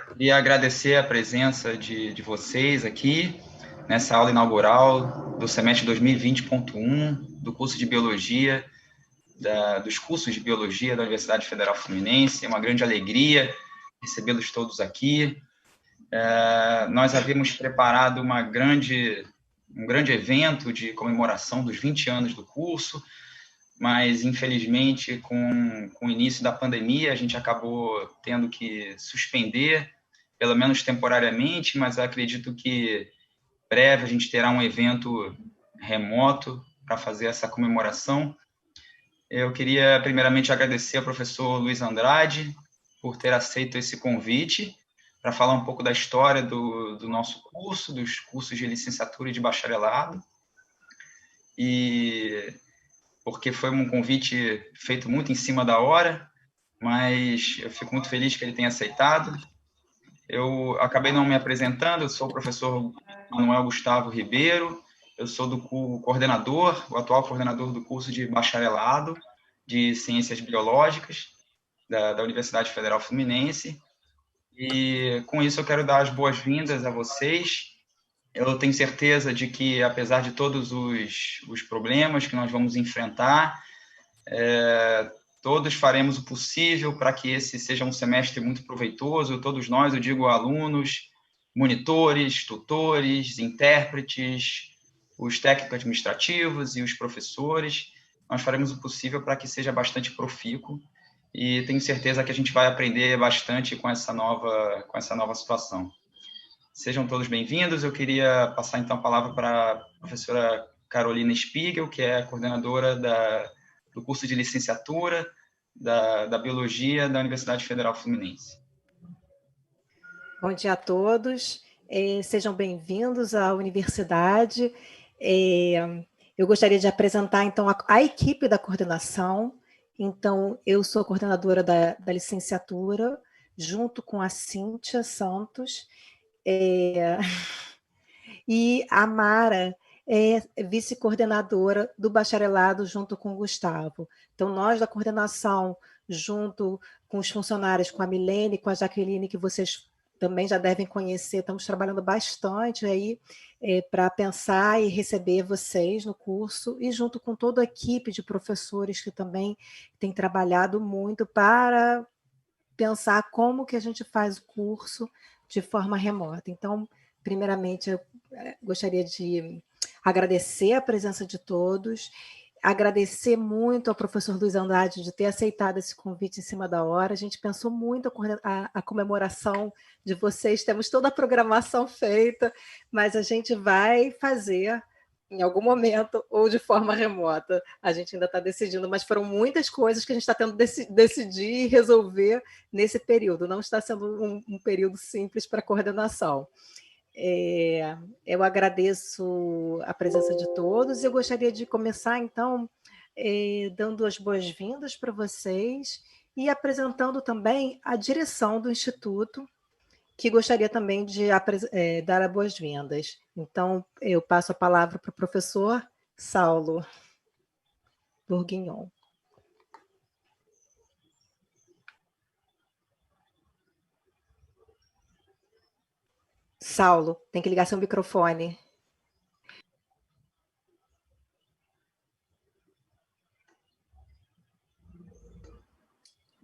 Queria agradecer a presença de vocês aqui nessa aula inaugural do semestre 2020.1 do curso de Biologia, dos cursos de Biologia da Universidade Federal Fluminense. É uma grande alegria recebê-los todos aqui. Nós havíamos preparado um grande evento de comemoração dos 20 anos do curso, mas, infelizmente, com o início da pandemia, a gente acabou tendo que suspender, pelo menos temporariamente, mas eu acredito que breve a gente terá um evento remoto para fazer essa comemoração. Eu queria, primeiramente, agradecer ao professor Luiz Andrade por ter aceito esse convite para falar um pouco da história do nosso curso, dos cursos de licenciatura e de bacharelado, e porque foi um convite feito muito em cima da hora, mas eu fico muito feliz que ele tenha aceitado. Eu acabei não me apresentando, eu sou o professor Manuel Gustavo Ribeiro, eu sou o atual coordenador do curso de bacharelado de Ciências Biológicas da Universidade Federal Fluminense, e com isso eu quero dar as boas-vindas a vocês. Eu tenho certeza de que, apesar de todos os problemas que nós vamos enfrentar, todos faremos o possível para que esse seja um semestre muito proveitoso. Todos nós, eu digo alunos, monitores, tutores, intérpretes, os técnicos administrativos e os professores, nós faremos o possível para que seja bastante profícuo, e tenho certeza que a gente vai aprender bastante com essa nova situação. Sejam todos bem-vindos. Eu queria passar, então, a palavra para a professora Carolina Spiegel, que é a coordenadora do curso de licenciatura da Biologia da Universidade Federal Fluminense. Bom dia a todos. Sejam bem-vindos à universidade. Eu gostaria de apresentar, então, a equipe da coordenação. Então, eu sou a coordenadora da licenciatura, junto com a Cíntia Santos, e a Mara é vice-coordenadora do bacharelado, junto com o Gustavo. Então, nós da coordenação, junto com os funcionários, com a Milene, com a Jaqueline, que vocês também já devem conhecer, estamos trabalhando bastante aí para pensar e receber vocês no curso, e junto com toda a equipe de professores que também tem trabalhado muito para pensar como que a gente faz o curso de forma remota. Então, primeiramente, eu gostaria de agradecer a presença de todos, agradecer muito ao professor Luiz Andrade de ter aceitado esse convite em cima da hora. A gente pensou muito a comemoração de vocês, temos toda a programação feita, mas a gente vai fazer em algum momento ou de forma remota. A gente ainda está decidindo, mas foram muitas coisas que a gente está tendo que decidir e resolver nesse período. Não está sendo um período simples para a coordenação. Eu agradeço a presença de todos e eu gostaria de começar, então, dando as boas-vindas para vocês e apresentando também a direção do Instituto, que gostaria também de dar as boas-vindas. Então, eu passo a palavra para o professor Saulo Bourguignon. Saulo, tem que ligar seu microfone.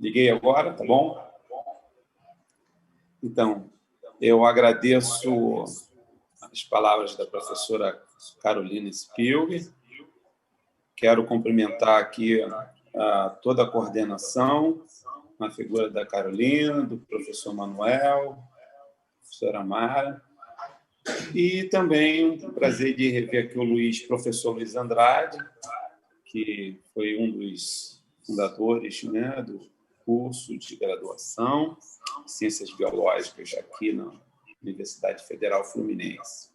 Liguei agora, tá bom? Então, eu agradeço as palavras da professora Carolina Spiegel. Quero cumprimentar aqui toda a coordenação, na figura da Carolina, do professor Manuel, professora Mara, e também um prazer de rever aqui o professor Luiz Andrade, que foi um dos fundadores, né, do curso de graduação em Ciências Biológicas aqui na Universidade Federal Fluminense.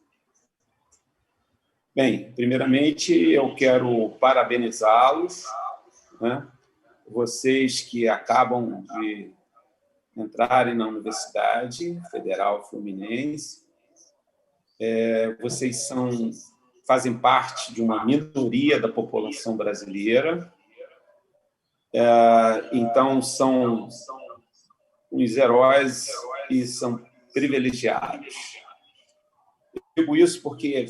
Bem, primeiramente, eu quero parabenizá-los, né, vocês que acabam de entrarem na Universidade Federal Fluminense. Vocês fazem parte de uma minoria da população brasileira, Então, são uns heróis e são privilegiados. Eu digo isso porque,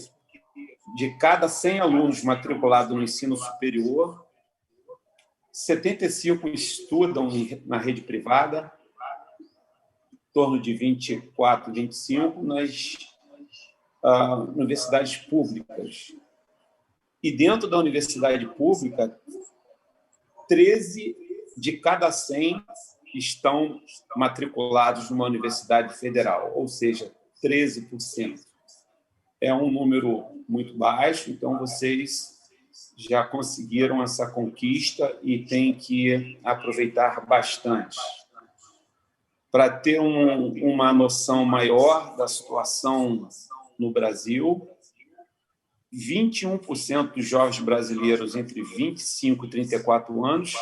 de cada 100 alunos matriculados no ensino superior, 75 estudam na rede privada, em torno de 24, 25 nas universidades públicas. E dentro da universidade pública, 13 de cada 100 estão matriculados numa universidade federal, ou seja, 13%. É um número muito baixo, então vocês já conseguiram essa conquista e têm que aproveitar bastante. Para ter uma noção maior da situação no Brasil, 21% dos jovens brasileiros entre 25 e 34 anos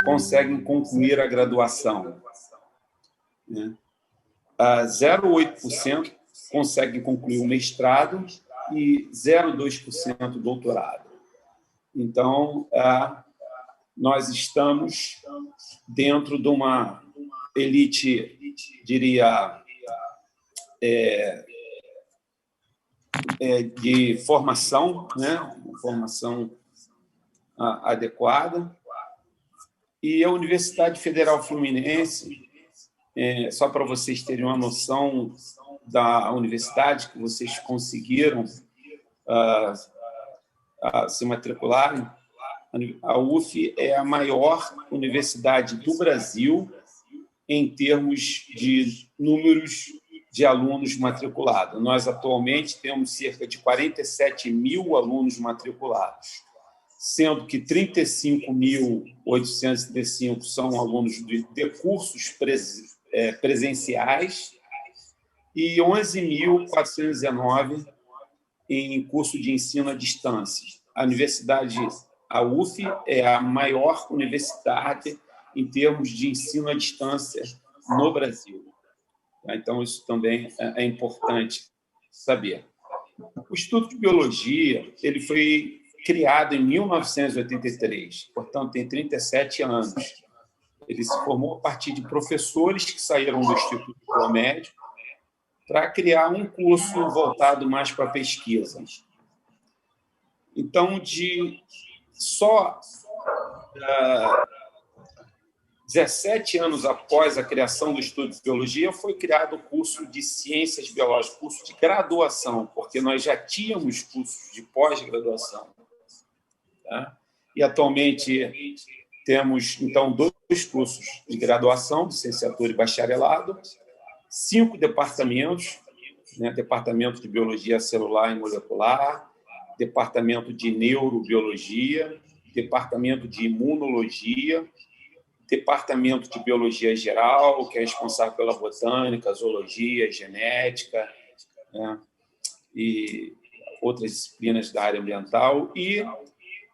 conseguem concluir a graduação. 0,8% conseguem concluir o mestrado e 0,2% o doutorado. Então, nós estamos dentro de uma elite, diria, de formação, né? Formação adequada. E a Universidade Federal Fluminense, só para vocês terem uma noção da universidade que vocês conseguiram se matricularem, a UF é a maior universidade do Brasil em termos de números de alunos matriculados. Nós, atualmente, temos cerca de 47 mil alunos matriculados, sendo que 35.835 são alunos de cursos presenciais e 11.419 em curso de ensino à distância. A UF é a maior universidade em termos de ensino à distância no Brasil. Então, isso também é importante saber. O Instituto de Biologia ele foi criado em 1983, portanto, tem 37 anos. Ele se formou a partir de professores que saíram do Instituto Biomédico para criar um curso voltado mais para a pesquisa. Então, só 17 anos após a criação do Instituto de Biologia, foi criado o curso de Ciências Biológicas, curso de graduação, porque nós já tínhamos cursos de pós-graduação. Tá? E, atualmente, temos, então, 2 cursos de graduação, licenciatura e bacharelado, 5 departamentos, né? Departamento de Biologia Celular e Molecular, Departamento de Neurobiologia, Departamento de Imunologia, Departamento de Biologia Geral, que é responsável pela botânica, zoologia, genética, né? E outras disciplinas da área ambiental, e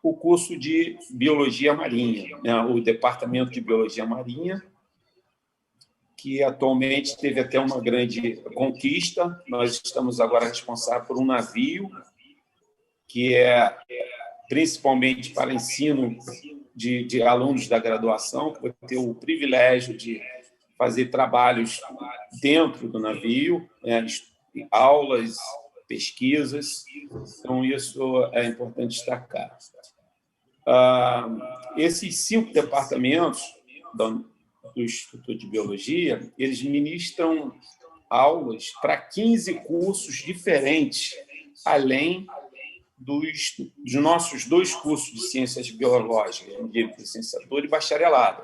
o curso de Biologia Marinha, né? O Departamento de Biologia Marinha, que atualmente teve até uma grande conquista. Nós estamos agora responsáveis por um navio que é principalmente para ensino de alunos da graduação, que vai ter o privilégio de fazer trabalhos dentro do navio, né? Aulas, pesquisas. Então, isso é importante destacar. Esses 5 departamentos do Instituto de Biologia, eles ministram aulas para 15 cursos diferentes, além dos nossos 2 cursos de Ciências Biológicas, de licenciatura e bacharelado.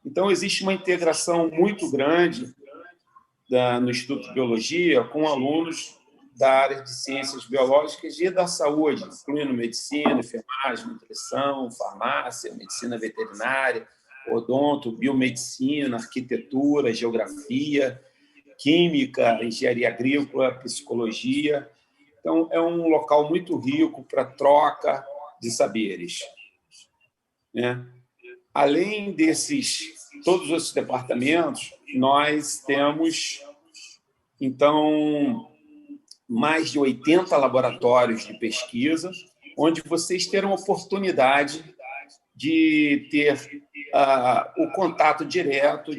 Então, existe uma integração muito grande no Instituto de Biologia com alunos da área de Ciências Biológicas e da saúde, incluindo medicina, enfermagem, nutrição, farmácia, medicina veterinária, odonto, biomedicina, arquitetura, geografia, química, engenharia agrícola, psicologia. Então, é um local muito rico para troca de saberes, né? Além todos esses departamentos, nós temos, então, mais de 80 laboratórios de pesquisa, onde vocês terão oportunidade de ter o contato direto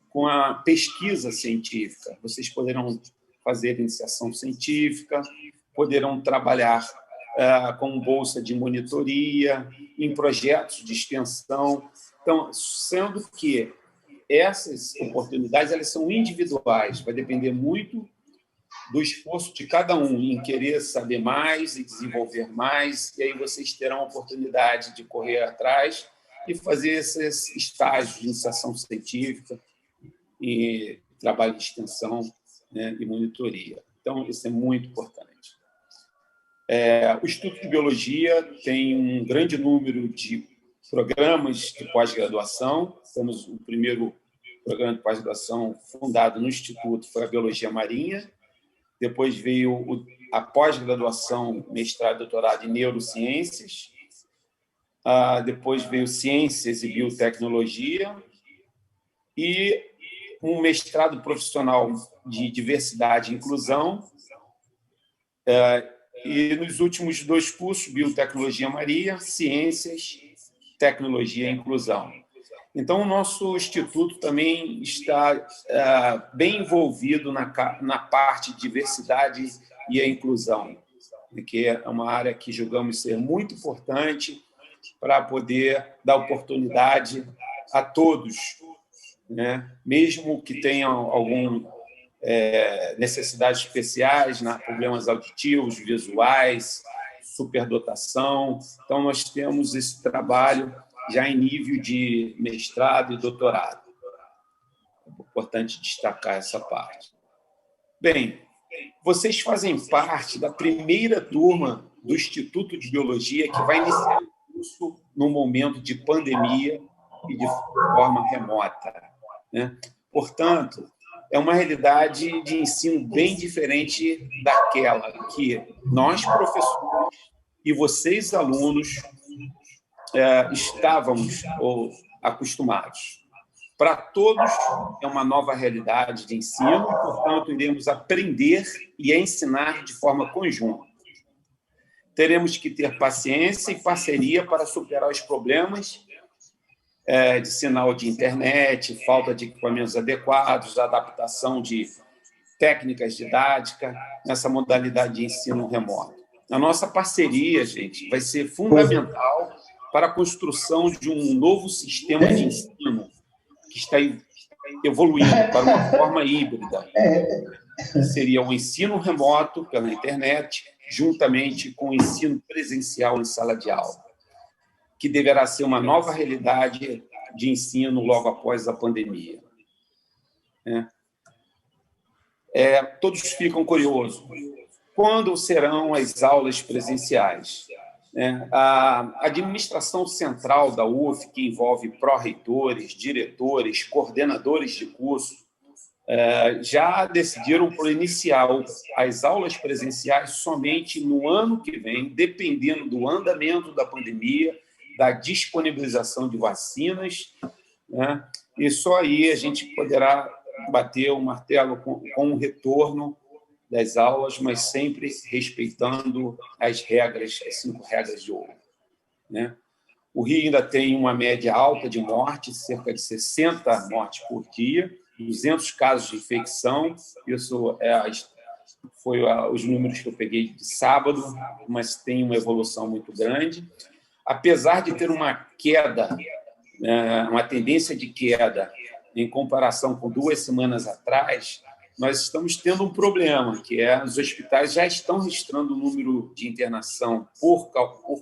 com a pesquisa científica. Vocês poderão fazer iniciação científica, poderão trabalhar com bolsa de monitoria, em projetos de extensão. Então, sendo que essas oportunidades elas são individuais, vai depender muito do esforço de cada um em querer saber mais e desenvolver mais, e aí vocês terão a oportunidade de correr atrás e fazer esses estágios de iniciação científica e trabalho de extensão, né, e monitoria. Então, isso é muito importante. O Instituto de Biologia tem um grande número de programas de pós-graduação. Temos o primeiro programa de pós-graduação fundado no Instituto, foi a Biologia Marinha. Depois veio a pós-graduação, mestrado e doutorado em Neurociências. Depois veio Ciências e Biotecnologia. E um mestrado profissional de Diversidade e Inclusão. E nos últimos 2 cursos, Biotecnologia Maria, Ciências, Tecnologia e Inclusão. Então, o nosso instituto também está bem envolvido na parte de diversidade e a inclusão, que é uma área que julgamos ser muito importante para poder dar oportunidade a todos, né? Mesmo que tenham algum necessidades especiais, problemas auditivos, visuais, superdotação. Então, nós temos esse trabalho já em nível de mestrado e doutorado. É importante destacar essa parte. Bem, vocês fazem parte da primeira turma do Instituto de Biologia que vai iniciar o curso no momento de pandemia e de forma remota, né? Portanto, é uma realidade de ensino bem diferente daquela que nós, professores, e vocês, alunos, estávamos acostumados. Para todos, é uma nova realidade de ensino, portanto, iremos aprender e ensinar de forma conjunta. Teremos que ter paciência e parceria para superar os problemas de sinal de internet, falta de equipamentos adequados, adaptação de técnicas didáticas nessa modalidade de ensino remoto. A nossa parceria, gente, vai ser fundamental para a construção de um novo sistema de ensino que está evoluindo para uma forma híbrida. Seria o ensino remoto pela internet, juntamente com o ensino presencial em sala de aula, que deverá ser uma nova realidade de ensino logo após a pandemia. Todos ficam curiosos. Quando serão as aulas presenciais? A administração central da UF, que envolve pró-reitores, diretores, coordenadores de curso, já decidiram por iniciar as aulas presenciais somente no ano que vem, dependendo do andamento da pandemia, da disponibilização de vacinas, né? E só aí a gente poderá bater o martelo com o retorno das aulas, mas sempre respeitando as regras, as 5 regras de ouro, né? O Rio ainda tem uma média alta de morte, cerca de 60 mortes por dia, 200 casos de infecção. Isso foi os números que eu peguei de sábado, mas tem uma evolução muito grande. Apesar de ter uma queda, uma tendência de queda em comparação com 2 semanas atrás, nós estamos tendo um problema, que os hospitais já estão registrando o número de internação por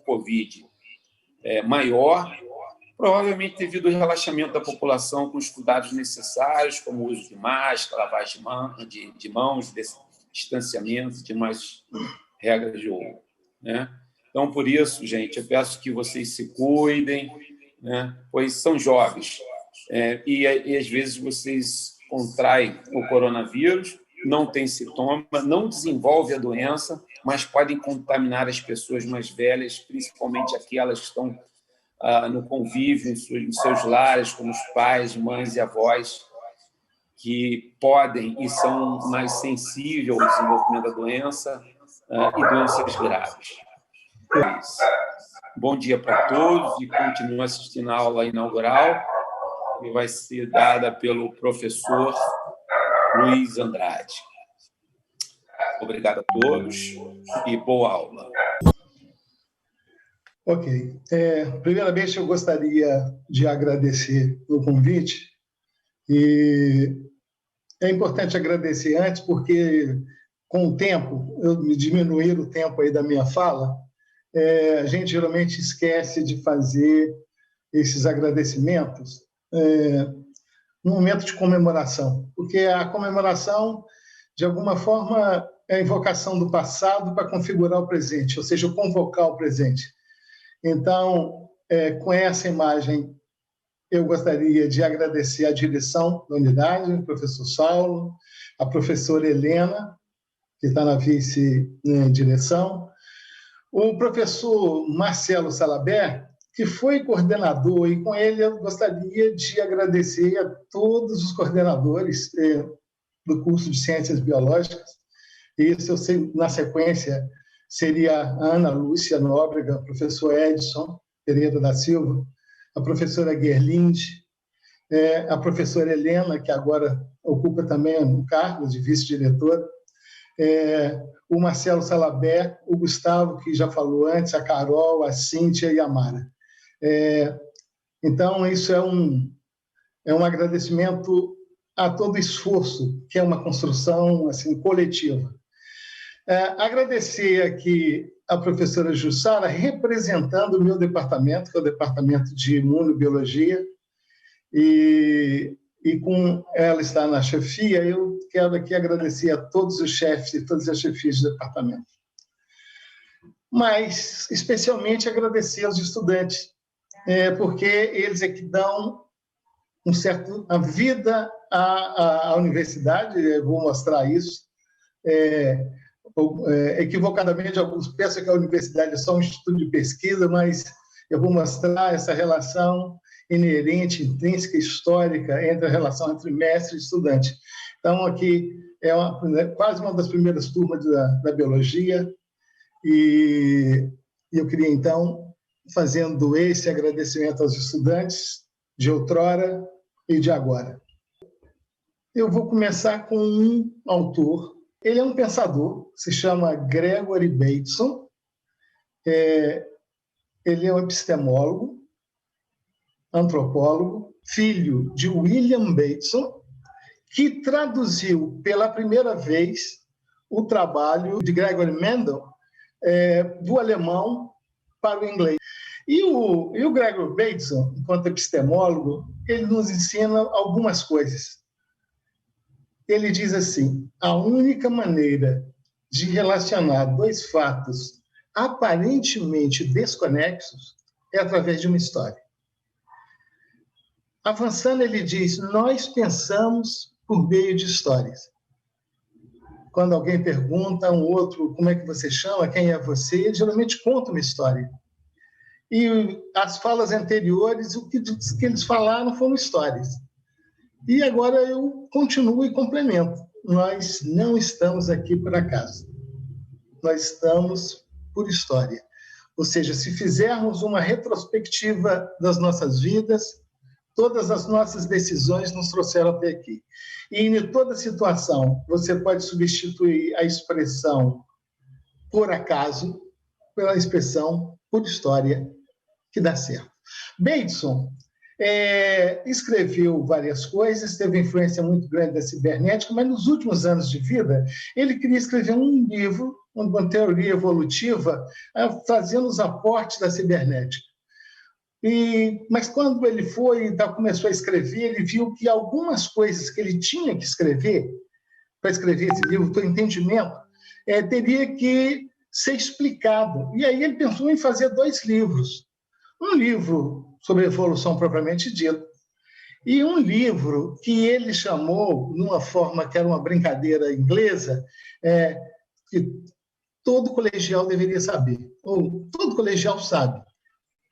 Covid maior, provavelmente devido ao relaxamento da população com os cuidados necessários, como o uso de máscara, lavagem de mãos, distanciamento, demais regras de ouro, né? Então, por isso, gente, eu peço que vocês se cuidem, né? Pois são jovens. E às vezes vocês contraem o coronavírus, não tem sintoma, não desenvolve a doença, mas podem contaminar as pessoas mais velhas, principalmente aquelas que estão no convívio, em seus lares, como os pais, mães e avós, que podem e são mais sensíveis ao desenvolvimento da doença e doenças graves. Bom dia para todos e continue assistindo a aula inaugural, que vai ser dada pelo professor Luiz Andrade. Obrigado a todos e boa aula. Ok. Primeiramente, eu gostaria de agradecer o convite. E é importante agradecer antes, porque com o tempo, eu me diminuir o tempo aí da minha fala, a gente geralmente esquece de fazer esses agradecimentos no momento de comemoração, porque a comemoração, de alguma forma, é a invocação do passado para configurar o presente, ou seja, convocar o presente. Então, com essa imagem, eu gostaria de agradecer a direção da unidade, o professor Saulo, a professora Helena, que está na vice-direção, o professor Marcelo Salabert, que foi coordenador, e com ele eu gostaria de agradecer a todos os coordenadores do curso de Ciências Biológicas. Isso, eu sei, na sequência, seria a Ana Lúcia Nóbrega, o professor Edson Pereira da Silva, a professora Gerlinde, a professora Helena, que agora ocupa também o cargo de vice-diretora, o Marcelo Salabert, o Gustavo, que já falou antes, a Carol, a Cíntia e a Mara. Então, isso é um agradecimento a todo esforço, que é uma construção assim, coletiva. Agradecer aqui a professora Jussara, representando o meu departamento, que é o Departamento de Imunobiologia, e com ela estar na chefia, eu quero aqui agradecer a todos os chefes e todas as chefias do departamento. Mas, especialmente, agradecer aos estudantes, porque eles é que dão a vida à universidade, eu vou mostrar isso. Equivocadamente, alguns pensam que a universidade é só um instituto de pesquisa, mas eu vou mostrar essa relação inerente, intrínseca, histórica entre a relação entre mestre e estudante. Então, aqui é quase uma das primeiras turmas da biologia, e eu queria, então, fazendo esse agradecimento aos estudantes de outrora e de agora. Eu vou começar com um autor. Ele é um pensador, se chama Gregory Bateson. Ele é um epistemólogo, antropólogo, filho de William Bateson, que traduziu pela primeira vez o trabalho de Gregory Mendel do alemão para o inglês. E o Gregory Bateson, enquanto epistemólogo, ele nos ensina algumas coisas. Ele diz assim: a única maneira de relacionar dois fatos aparentemente desconexos é através de uma história. Avançando, ele diz: nós pensamos por meio de histórias. Quando alguém pergunta a um outro como é que você chama, quem é você, ele geralmente conta uma história. E as falas anteriores, o que eles falaram foram histórias. E agora eu continuo e complemento. Nós não estamos aqui por acaso. Nós estamos por história. Ou seja, se fizermos uma retrospectiva das nossas vidas, todas as nossas decisões nos trouxeram até aqui. E em toda situação, você pode substituir a expressão por acaso pela expressão por história, que dá certo. Bateson escreveu várias coisas, teve influência muito grande da cibernética, mas nos últimos anos de vida, ele queria escrever um livro, uma teoria evolutiva, trazendo os aportes da cibernética. Mas quando ele começou a escrever, ele viu que algumas coisas que ele tinha que escrever, para escrever esse livro, para o entendimento, teria que ser explicado. E aí ele pensou em fazer 2 livros. Um livro sobre evolução propriamente dito, e um livro que ele chamou, numa forma que era uma brincadeira inglesa, que todo colegial deveria saber, ou todo colegial sabe,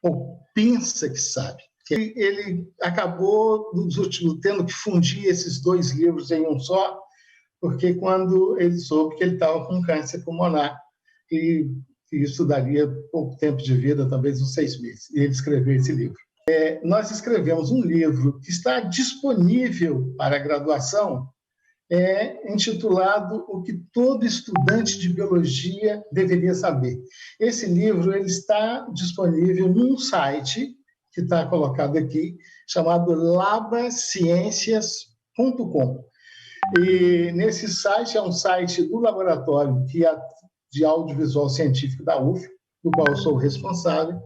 ou pensa que sabe. Ele acabou, nos últimos, tendo que fundir esses 2 livros em um só, porque quando ele soube que ele estava com câncer pulmonar, e que isso daria pouco tempo de vida, talvez uns 6 meses, e ele escreveu esse livro. Nós escrevemos um livro que está disponível para a graduação, intitulado O que todo estudante de biologia deveria saber. Esse livro ele está disponível num site que está colocado aqui, chamado labaciencias.com. E nesse site é um site do laboratório de audiovisual científico da UF, do qual eu sou o responsável.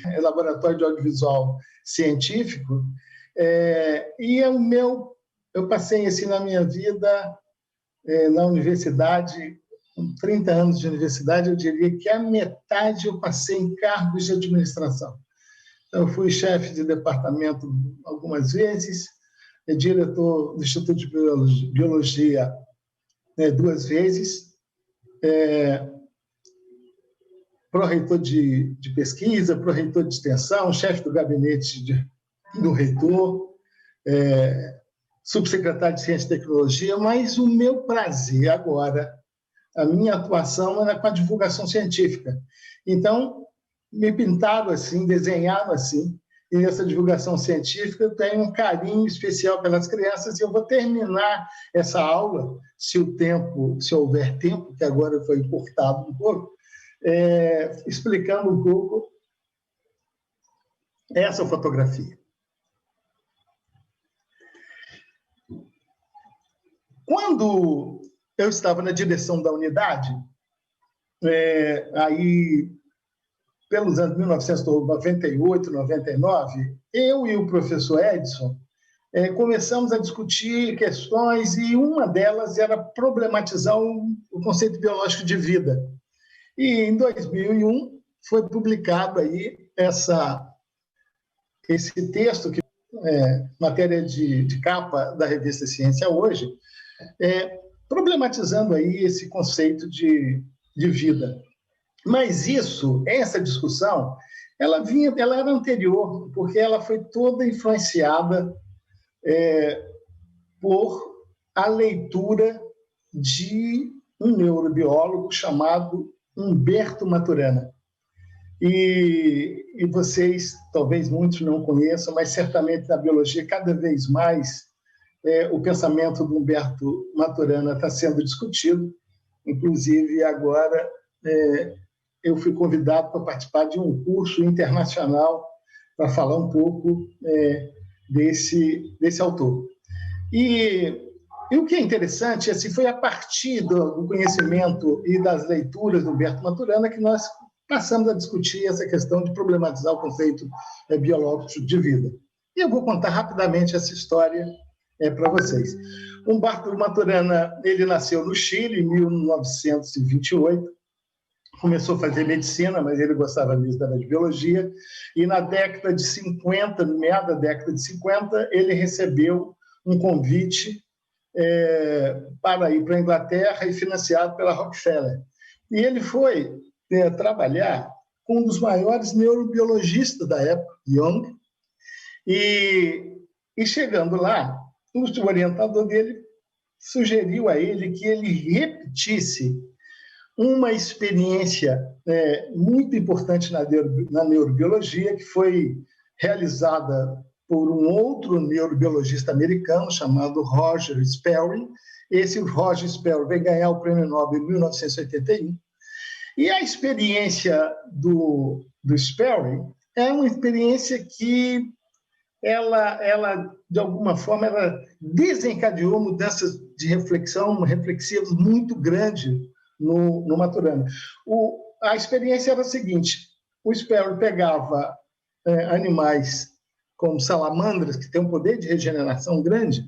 É laboratório de audiovisual científico. E eu passei assim na minha vida, na universidade, com 30 anos de universidade, eu diria que a metade eu passei em cargos de administração. Então, eu fui chefe de departamento algumas vezes, diretor do Instituto de Biologia 2 vezes, pró-reitor de pesquisa, pró-reitor de extensão, chefe do gabinete do reitor, subsecretário de Ciência e Tecnologia, mas o meu prazer agora, a minha atuação era com a divulgação científica. Então, me pintaram assim, desenharam assim, e nessa divulgação científica eu tenho um carinho especial pelas crianças, e eu vou terminar essa aula, se houver tempo, que agora foi encurtado um pouco, explicando um pouco essa fotografia. Quando eu estava na direção da unidade, aí pelos anos 1998, 99, eu e o professor Edson começamos a discutir questões, e uma delas era problematizar o conceito biológico de vida. E em 2001 foi publicado aí esse texto, que matéria de capa da revista Ciência Hoje, problematizando aí esse conceito de vida. Mas essa discussão, ela era anterior, porque ela foi toda influenciada por a leitura de um neurobiólogo chamado Humberto Maturana. E vocês, talvez muitos não conheçam, mas certamente na biologia, cada vez mais, o pensamento do Humberto Maturana está sendo discutido. Inclusive, agora, eu fui convidado para participar de um curso internacional para falar um pouco desse autor. E o que é interessante, assim, foi a partir do conhecimento e das leituras do Humberto Maturana que nós passamos a discutir essa questão de problematizar o conceito biológico de vida. E eu vou contar rapidamente essa história para vocês. Humberto Maturana, ele nasceu no Chile em 1928, começou a fazer medicina, mas ele gostava mesmo da biologia, e na década de 50, no meio da década de 50, ele recebeu um convite para ir para a Inglaterra, e financiado pela Rockefeller. E ele foi trabalhar com um dos maiores neurobiologistas da época, Jung, e chegando lá, o orientador dele sugeriu a ele que ele repetisse uma experiência muito importante na neurobiologia, que foi realizada por um outro neurobiologista americano chamado Roger Sperry. Esse Roger Sperry veio ganhar o Prêmio Nobel em 1981. E a experiência do Sperry é uma experiência que ela de alguma forma, ela desencadeou mudanças de reflexão, reflexivas muito grande no Maturana. A experiência era a seguinte: o Sperry pegava animais como salamandras, que têm um poder de regeneração grande,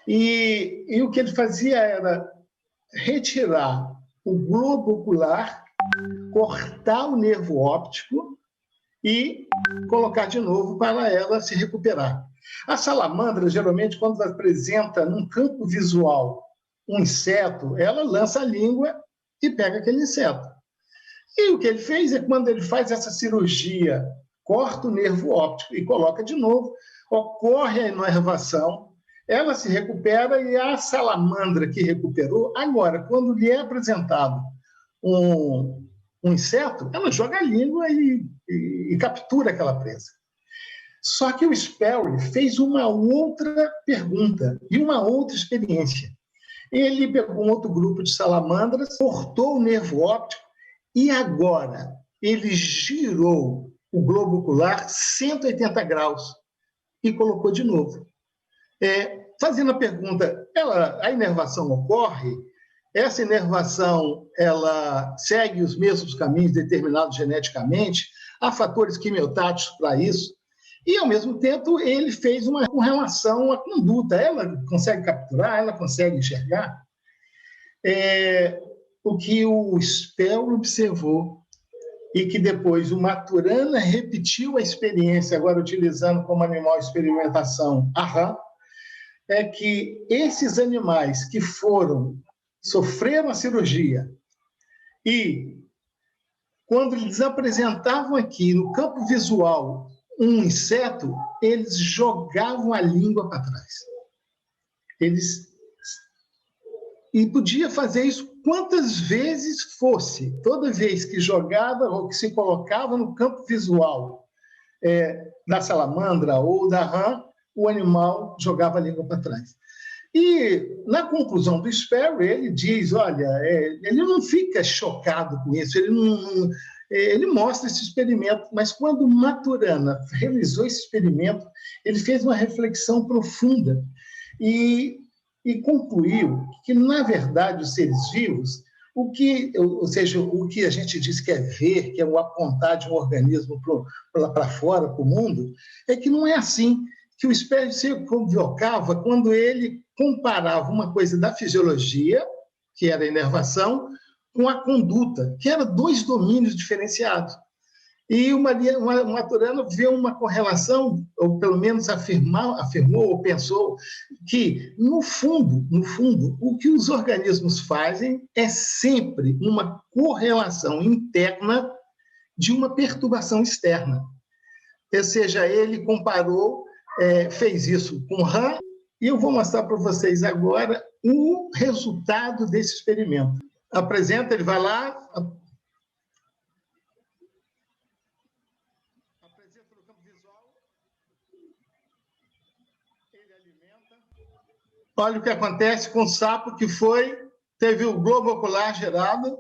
e o que ele fazia era retirar o globo ocular, cortar o nervo óptico e colocar de novo para ela se recuperar. A salamandra, geralmente, quando apresenta num campo visual um inseto, ela lança a língua e pega aquele inseto. E o que ele fez é, quando ele faz essa cirurgia, corta o nervo óptico e coloca de novo, ocorre a inervação, ela se recupera, e a salamandra que recuperou, agora, quando lhe é apresentado um um inseto, ela joga a língua e captura aquela presa. Só que o Sperry fez uma outra pergunta e uma outra experiência. Ele pegou um outro grupo de salamandras, cortou o nervo óptico e agora ele girou o globo ocular 180 graus e colocou de novo. Fazendo a pergunta, a inervação ocorre? Essa inervação ela segue os mesmos caminhos determinados geneticamente? Há fatores quimiotáticos para isso? E, ao mesmo tempo, ele fez uma com relação à conduta. Ela consegue capturar, ela consegue enxergar. O que o Sperry observou e que depois o Maturana repetiu a experiência, agora utilizando como animal de experimentação a rã, é que esses animais que sofreram a cirurgia e, quando eles apresentavam aqui no campo visual um inseto, eles jogavam a língua para trás. E podia fazer isso quantas vezes fosse. Toda vez que jogava ou que se colocava no campo visual da salamandra ou da rã, o animal jogava a língua para trás. E, na conclusão do Sperry, ele diz, olha, ele não fica chocado com isso, ele mostra esse experimento, mas quando Maturana realizou esse experimento, ele fez uma reflexão profunda e concluiu que, na verdade, os seres vivos, ou seja, o que a gente diz que é ver, que é o apontar de um organismo para fora, para o mundo, é que não é assim, que o Sperry se convocava quando ele comparava uma coisa da fisiologia, que era a inervação, com a conduta, que eram dois domínios diferenciados. E o Maturana vê uma correlação, ou pelo menos afirmou ou pensou, que, no fundo, o que os organismos fazem é sempre uma correlação interna de uma perturbação externa. Ou seja, ele comparou, fez isso com rã, e eu vou mostrar para vocês agora o resultado desse experimento. Apresenta, ele vai lá, apresenta no campo visual, ele alimenta. Olha o que acontece com o sapo que teve o globo ocular gerado.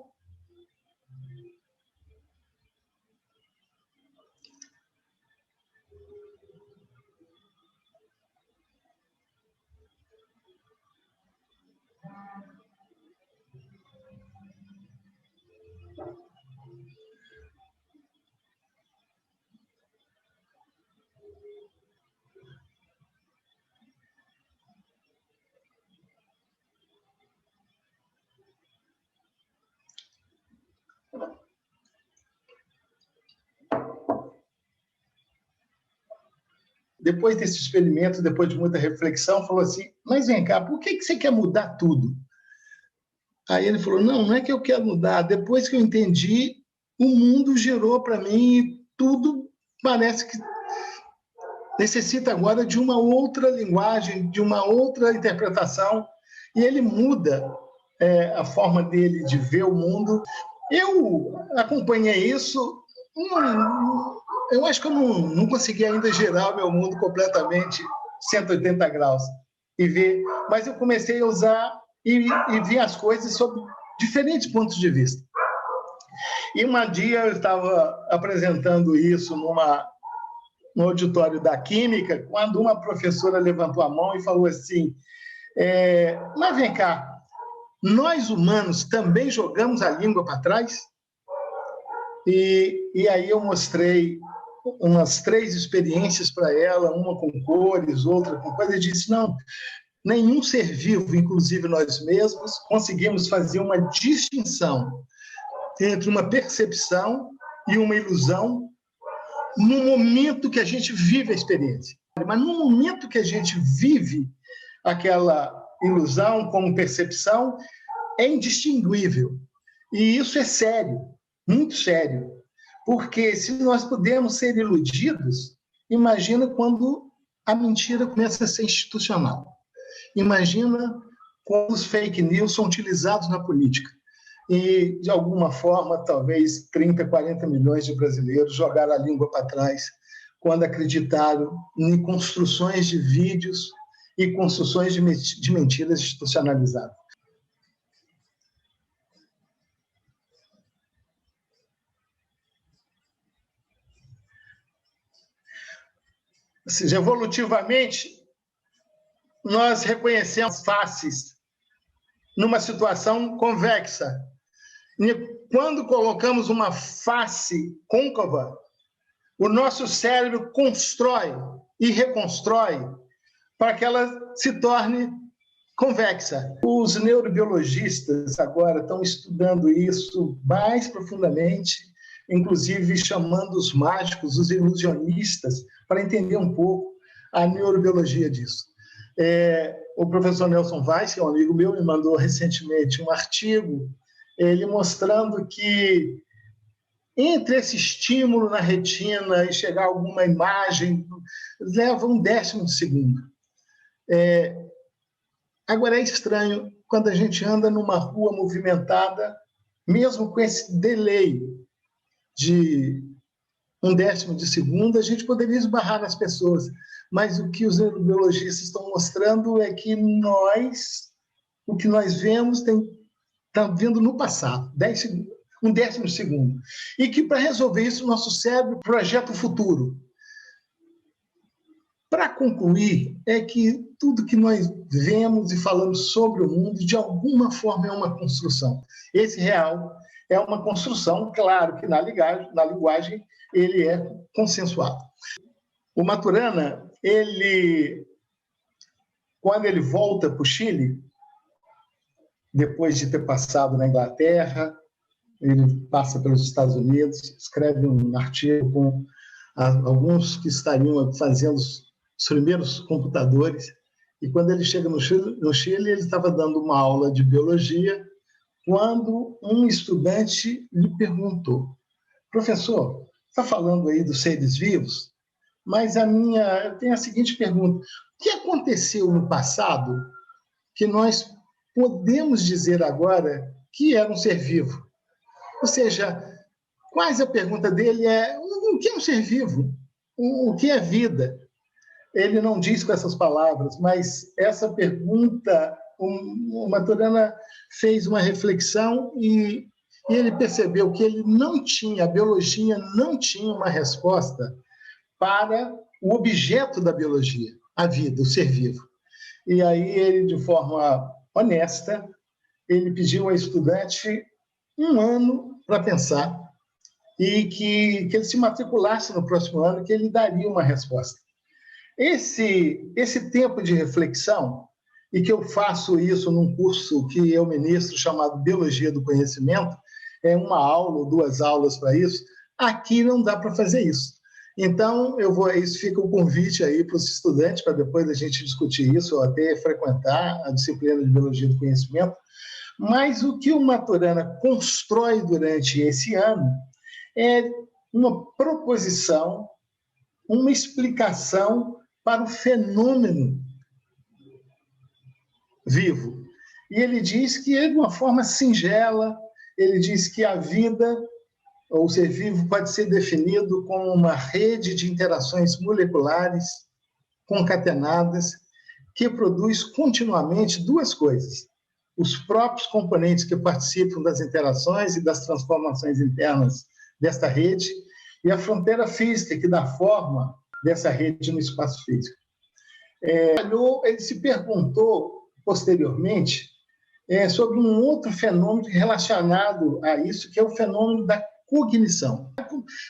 Depois desse experimento, depois de muita reflexão, falou assim, mas vem cá, por que você quer mudar tudo? Aí ele falou, não é que eu quero mudar, depois que eu entendi, o mundo gerou para mim e tudo parece que necessita agora de uma outra linguagem, de uma outra interpretação, e ele muda a forma dele de ver o mundo. Eu acompanhei isso, eu acho que eu não consegui ainda gerar o meu mundo completamente 180 graus e ver, mas eu comecei a usar e ver as coisas sob diferentes pontos de vista. E um dia eu estava apresentando isso no auditório da Química, quando uma professora levantou a mão e falou assim, mas vem cá, nós humanos também jogamos a língua para trás? E aí eu mostrei umas 3 experiências para ela, uma com cores, outra com coisa, e disse, não, nenhum ser vivo, inclusive nós mesmos, conseguimos fazer uma distinção entre uma percepção e uma ilusão no momento que a gente vive a experiência. Mas no momento que a gente vive aquela ilusão como percepção, é indistinguível. E isso é sério, muito sério. Porque se nós podemos ser iludidos, imagina quando a mentira começa a ser institucional. Imagina quando os fake news são utilizados na política. e, de alguma forma, talvez 30, 40 milhões de brasileiros jogaram a língua para trás quando acreditaram em construções de vídeos e construções de mentiras institucionalizadas. Ou seja, evolutivamente, nós reconhecemos faces numa situação convexa. E quando colocamos uma face côncava, o nosso cérebro constrói e reconstrói para que ela se torne convexa. Os neurobiologistas agora estão estudando isso mais profundamente, inclusive chamando os mágicos, os ilusionistas, para entender um pouco a neurobiologia disso. O professor Nelson Weiss, que é um amigo meu, me mandou recentemente um artigo, ele mostrando que entre esse estímulo na retina e chegar a alguma imagem, leva 1/10 de segundo. Agora, é estranho quando a gente anda numa rua movimentada, mesmo com esse delay de 1/10 de segundo, a gente poderia esbarrar nas pessoas. Mas o que os neurobiologistas estão mostrando é que o que nós vemos está vindo no passado, 1/10 de segundo. E que, para resolver isso, o nosso cérebro projeta o futuro. Para concluir, é que tudo que nós vemos e falamos sobre o mundo, de alguma forma, é uma construção. Esse real é uma construção, claro que na linguagem ele é consensuado. O Maturana, quando ele volta para o Chile, depois de ter passado na Inglaterra, ele passa pelos Estados Unidos, escreve um artigo com alguns que estariam fazendo os primeiros computadores, e quando ele chega no Chile, ele estava dando uma aula de biologia, quando um estudante lhe perguntou: professor, está falando aí dos seres vivos, mas eu tenho a seguinte pergunta: o que aconteceu no passado que nós podemos dizer agora que era um ser vivo? Ou seja, quase a pergunta dele é: o que é um ser vivo? O que é vida? Ele não diz com essas palavras, mas essa pergunta, o Maturana fez uma reflexão e ele percebeu que a biologia não tinha uma resposta para o objeto da biologia, a vida, o ser vivo. E aí ele, de forma honesta, ele pediu ao estudante 1 ano para pensar e que ele se matriculasse no próximo ano, que ele daria uma resposta. Esse tempo de reflexão, e que eu faço isso num curso que eu ministro chamado Biologia do Conhecimento, é 1 aula ou 2 aulas para isso, aqui não dá para fazer isso. Então, isso fica o convite aí para os estudantes, para depois a gente discutir isso, ou até frequentar a disciplina de Biologia do Conhecimento. Mas o que o Maturana constrói durante esse ano é uma proposição, uma explicação para o fenômeno vivo. E ele diz que, de uma forma singela, ele diz que a vida, ou o ser vivo, pode ser definido como uma rede de interações moleculares concatenadas que produz continuamente 2 coisas: os próprios componentes que participam das interações e das transformações internas desta rede, e a fronteira física que dá forma dessa rede no espaço físico. Ele se perguntou, posteriormente, sobre um outro fenômeno relacionado a isso, que é o fenômeno da cognição.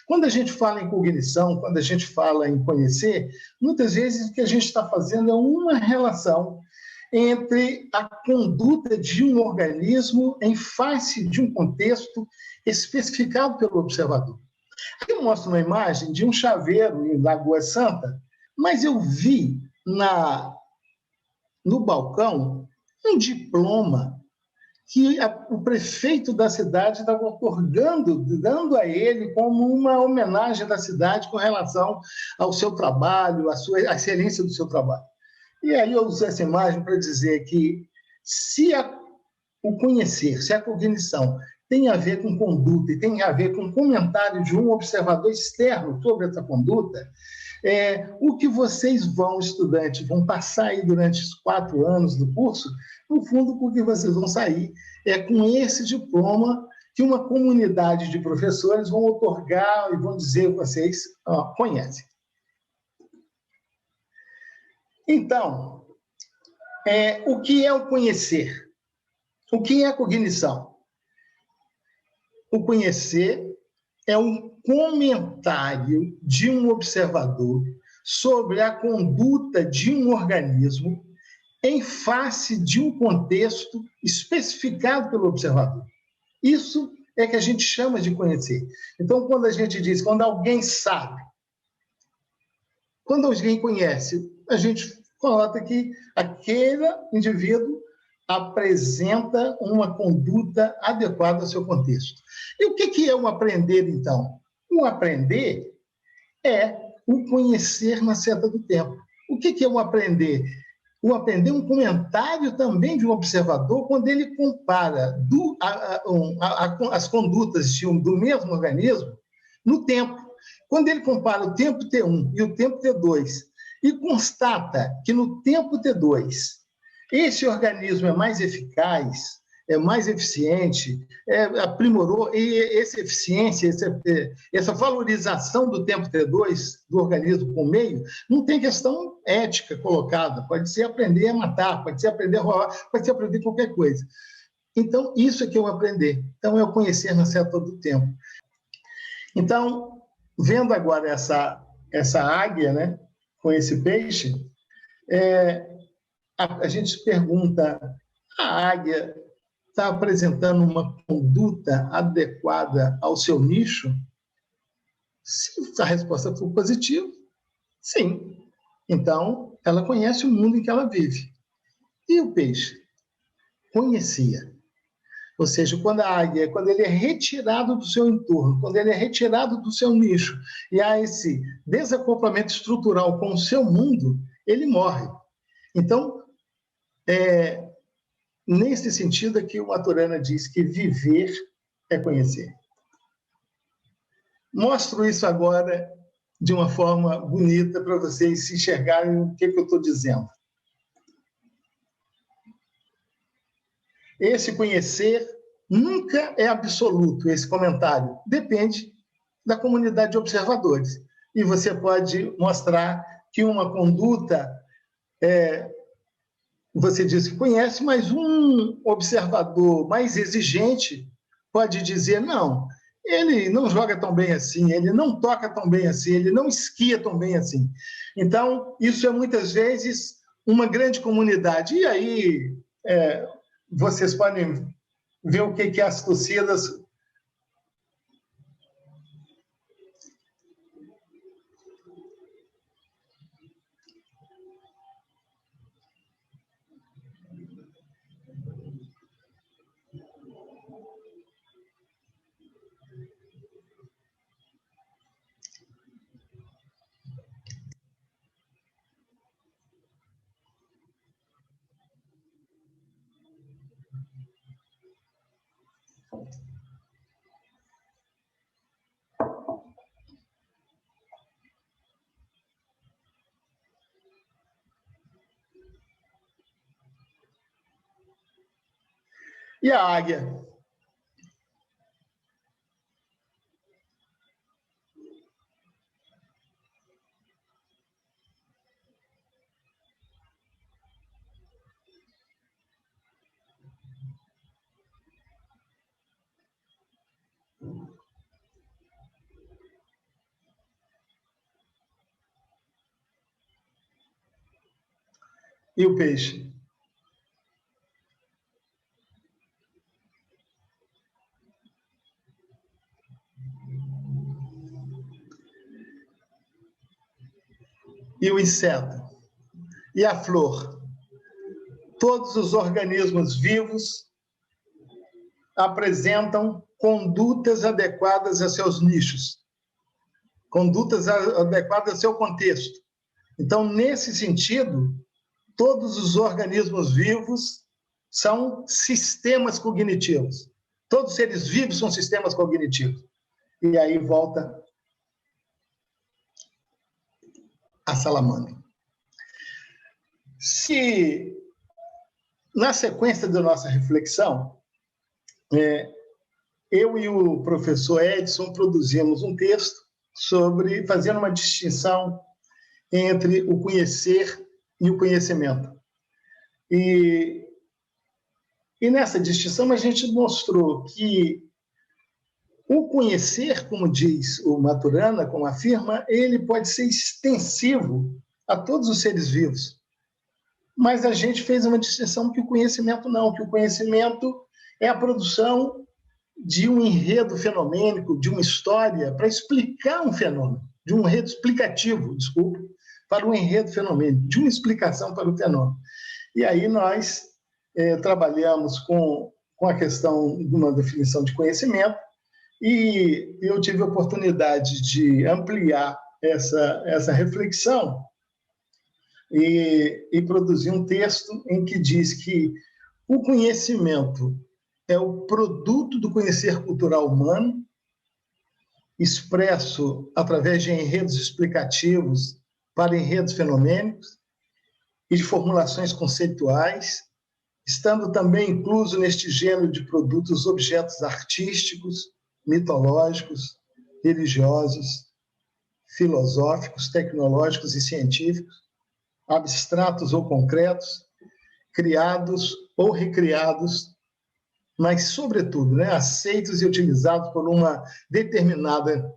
Quando a gente fala em cognição, quando a gente fala em conhecer, muitas vezes o que a gente está fazendo é uma relação entre a conduta de um organismo em face de um contexto especificado pelo observador. Aqui eu mostro uma imagem de um chaveiro em Lagoa Santa, mas eu vi no balcão um diploma que o prefeito da cidade estava otorgando, dando a ele como uma homenagem da cidade com relação ao seu trabalho, à excelência do seu trabalho. E aí eu uso essa imagem para dizer que se o conhecer, se a cognição tem a ver com conduta e tem a ver com comentário de um observador externo sobre essa conduta, o que vocês estudantes, vão passar aí durante os 4 anos do curso, no fundo, porque vocês vão sair com esse diploma que uma comunidade de professores vão otorgar e vão dizer que vocês conhecem. Então, o que é o conhecer? O que é a cognição? O conhecer é um comentário de um observador sobre a conduta de um organismo em face de um contexto especificado pelo observador. Isso é que a gente chama de conhecer. Então, quando a gente diz, quando alguém sabe, quando alguém conhece, a gente coloca que aquele indivíduo apresenta uma conduta adequada ao seu contexto. E o que é o aprender, então? O aprender é o conhecer na seta do tempo. O que é o aprender? O aprender é um comentário também de um observador quando ele compara as condutas do mesmo organismo no tempo. Quando ele compara o tempo T1 e o tempo T2 e constata que no tempo T2 esse organismo é mais eficaz, é mais eficiente, aprimorou, e essa eficiência, essa valorização do tempo T2, do organismo com o meio, não tem questão ética colocada, pode ser aprender a matar, pode ser aprender a roubar, pode ser aprender qualquer coisa. Então, isso é que é o aprender. Então, é o conhecer na seta do tempo. Então, vendo agora essa águia, né, com esse peixe, a gente se pergunta, a águia está apresentando uma conduta adequada ao seu nicho? Se a resposta for positiva, sim. Então, ela conhece o mundo em que ela vive. E o peixe? Conhecia. Ou seja, quando ele é retirado do seu entorno, quando ele é retirado do seu nicho, e há esse desacoplamento estrutural com o seu mundo, ele morre. Então, nesse sentido é que o Maturana diz que viver é conhecer. Mostro isso agora de uma forma bonita para vocês se enxergarem o que eu estou dizendo. Esse conhecer nunca é absoluto, esse comentário. Depende da comunidade de observadores. E você pode mostrar que uma conduta você diz que conhece, mas um observador mais exigente pode dizer, não, ele não joga tão bem assim, ele não toca tão bem assim, ele não esquia tão bem assim. Então, isso é muitas vezes uma grande comunidade. E aí, vocês podem ver o que as torcidas... E a águia? E o peixe? E o inseto? E a flor? Todos os organismos vivos apresentam condutas adequadas a seus nichos, condutas adequadas ao seu contexto. Então, nesse sentido, todos os organismos vivos são sistemas cognitivos. Todos os seres vivos são sistemas cognitivos. E aí volta a salamandra. Se, na sequência da nossa reflexão, eu e o professor Edson produzimos um texto fazendo uma distinção entre o conhecer e o conhecimento. E nessa distinção a gente mostrou que o conhecer, como diz o Maturana, como afirma, ele pode ser extensivo a todos os seres vivos. Mas a gente fez uma distinção que o conhecimento não, que o conhecimento é a produção de um enredo fenomênico, de uma história, para explicar um fenômeno, de um enredo explicativo, desculpa, para um enredo fenomênico, de uma explicação para o fenômeno. E aí nós trabalhamos com a questão de uma definição de conhecimento, e eu tive a oportunidade de ampliar essa reflexão e produzir um texto em que diz que o conhecimento é o produto do conhecer cultural humano, expresso através de enredos explicativos para enredos fenomênicos e de formulações conceituais, estando também incluso neste gênero de produtos objetos artísticos, mitológicos, religiosos, filosóficos, tecnológicos e científicos, abstratos ou concretos, criados ou recriados, mas, sobretudo, aceitos e utilizados por uma determinada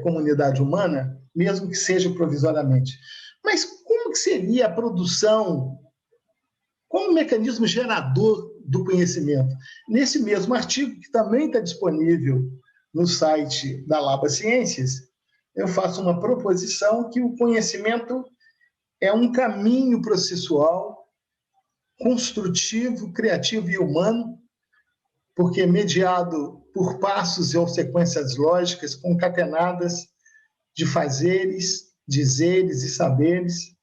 comunidade humana, mesmo que seja provisoriamente. Mas como que seria a produção, como mecanismo gerador do conhecimento? Nesse mesmo artigo, que também está disponível no site da Laba Ciências, eu faço uma proposição que o conhecimento é um caminho processual, construtivo, criativo e humano, porque é mediado por passos ou sequências lógicas concatenadas de fazeres, dizeres e saberes,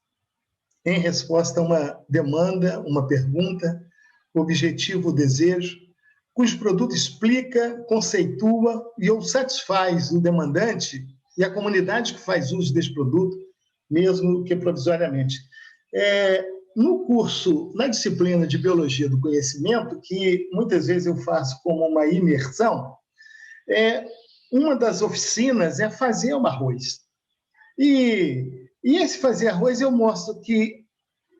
em resposta a uma demanda, uma pergunta, objetivo ou desejo, cujo produto explica, conceitua e ou satisfaz o demandante e a comunidade que faz uso desse produto, mesmo que provisoriamente. No curso, na disciplina de Biologia do Conhecimento, que muitas vezes eu faço como uma imersão, uma das oficinas é fazer o arroz. E esse fazer arroz eu mostro que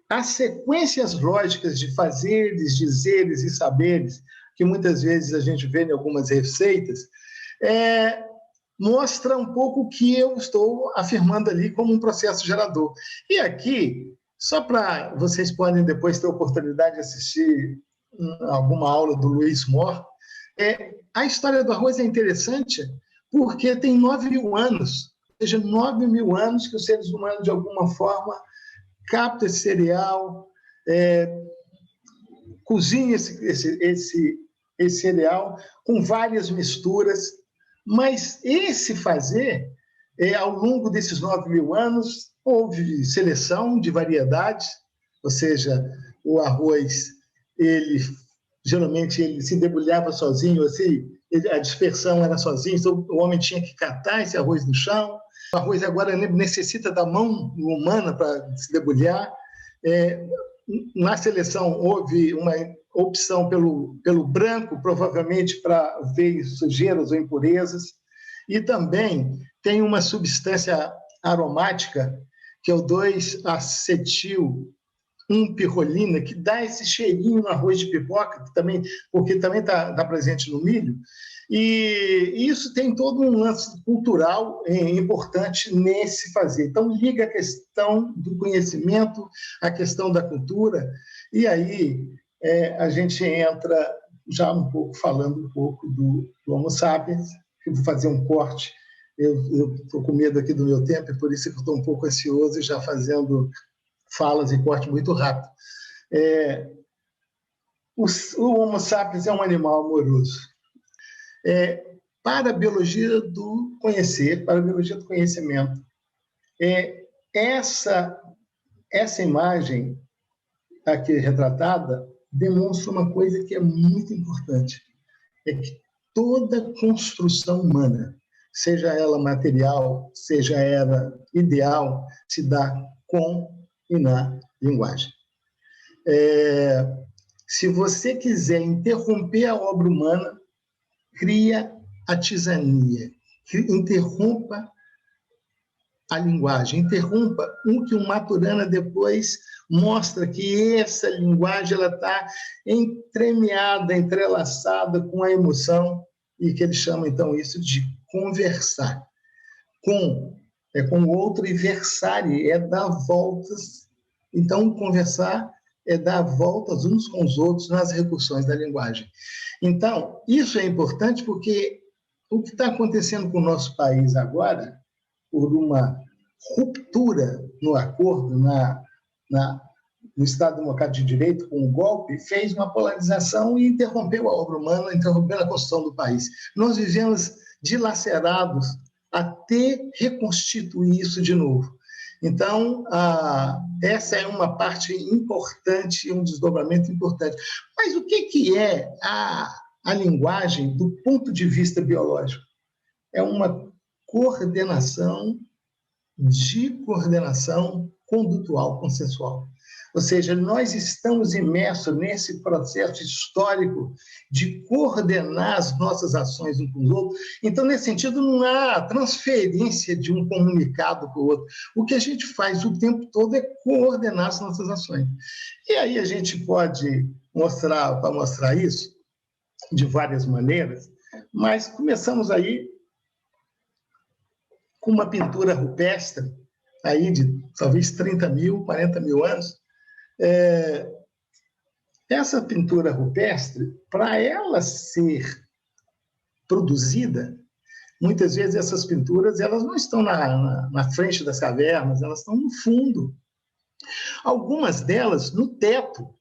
as sequências lógicas de fazeres, dizeres e saberes, que muitas vezes a gente vê em algumas receitas, mostra um pouco o que eu estou afirmando ali como um processo gerador. E aqui, só para vocês podem depois ter a oportunidade de assistir alguma aula do Luiz Moore, a história do arroz é interessante porque tem 9.000 anos, ou seja, 9.000 anos que os seres humanos, de alguma forma, captam esse cereal, cozinham esse cereal com várias misturas, mas esse fazer, ao longo desses 9.000 anos, houve seleção de variedades, ou seja, o arroz, geralmente ele se debulhava sozinho, assim, a dispersão era sozinha, então o homem tinha que catar esse arroz no chão. O arroz agora necessita da mão humana para se debulhar. Na seleção houve uma opção pelo branco, provavelmente para ver sujeiras ou impurezas, e também tem uma substância aromática, que é o 2-acetil-1-pirrolina, que dá esse cheirinho no arroz de pipoca, porque também está presente no milho, e isso tem todo um lance cultural importante nesse fazer. Então, liga a questão do conhecimento, a questão da cultura, e aí a gente entra já falando um pouco do Homo sapiens. Eu vou fazer um corte, eu estou com medo aqui do meu tempo, e por isso que eu estou um pouco ansioso e já fazendo falas e corte muito rápido. O Homo sapiens é um animal amoroso. Para a biologia do conhecer, para a biologia do conhecimento, essa imagem aqui retratada demonstra uma coisa que é muito importante, é que toda construção humana, seja ela material, seja ela ideal, se dá com e na linguagem. Se você quiser interromper a obra humana, cria a tisania, interrompa a linguagem, interrompa o que o Maturana depois mostra que essa linguagem está entremeada, entrelaçada com a emoção, e que ele chama, então, isso de conversar. Com é com o outro, e versare é dar voltas. Então, conversar é dar voltas uns com os outros nas recursões da linguagem. Então, isso é importante porque o que está acontecendo com o nosso país agora, por uma ruptura no acordo, no Estado Democrático de Direito, com o golpe, fez uma polarização e interrompeu a obra humana, interrompeu a construção do país. Nós vivemos dilacerados até reconstituir isso de novo. Então, essa é uma parte importante, um desdobramento importante. Mas o que é a linguagem do ponto de vista biológico? É uma coordenação condutual, consensual. Ou seja, nós estamos imersos nesse processo histórico de coordenar as nossas ações uns com os outros. Então, nesse sentido, não há transferência de um comunicado para o outro. O que a gente faz o tempo todo é coordenar as nossas ações. E aí a gente pode mostrar isso de várias maneiras, mas começamos aí com uma pintura rupestre, aí de talvez 30 mil, 40 mil anos. Essa pintura rupestre, para ela ser produzida, muitas vezes essas pinturas elas não estão na frente das cavernas, elas estão no fundo. Algumas delas no teto.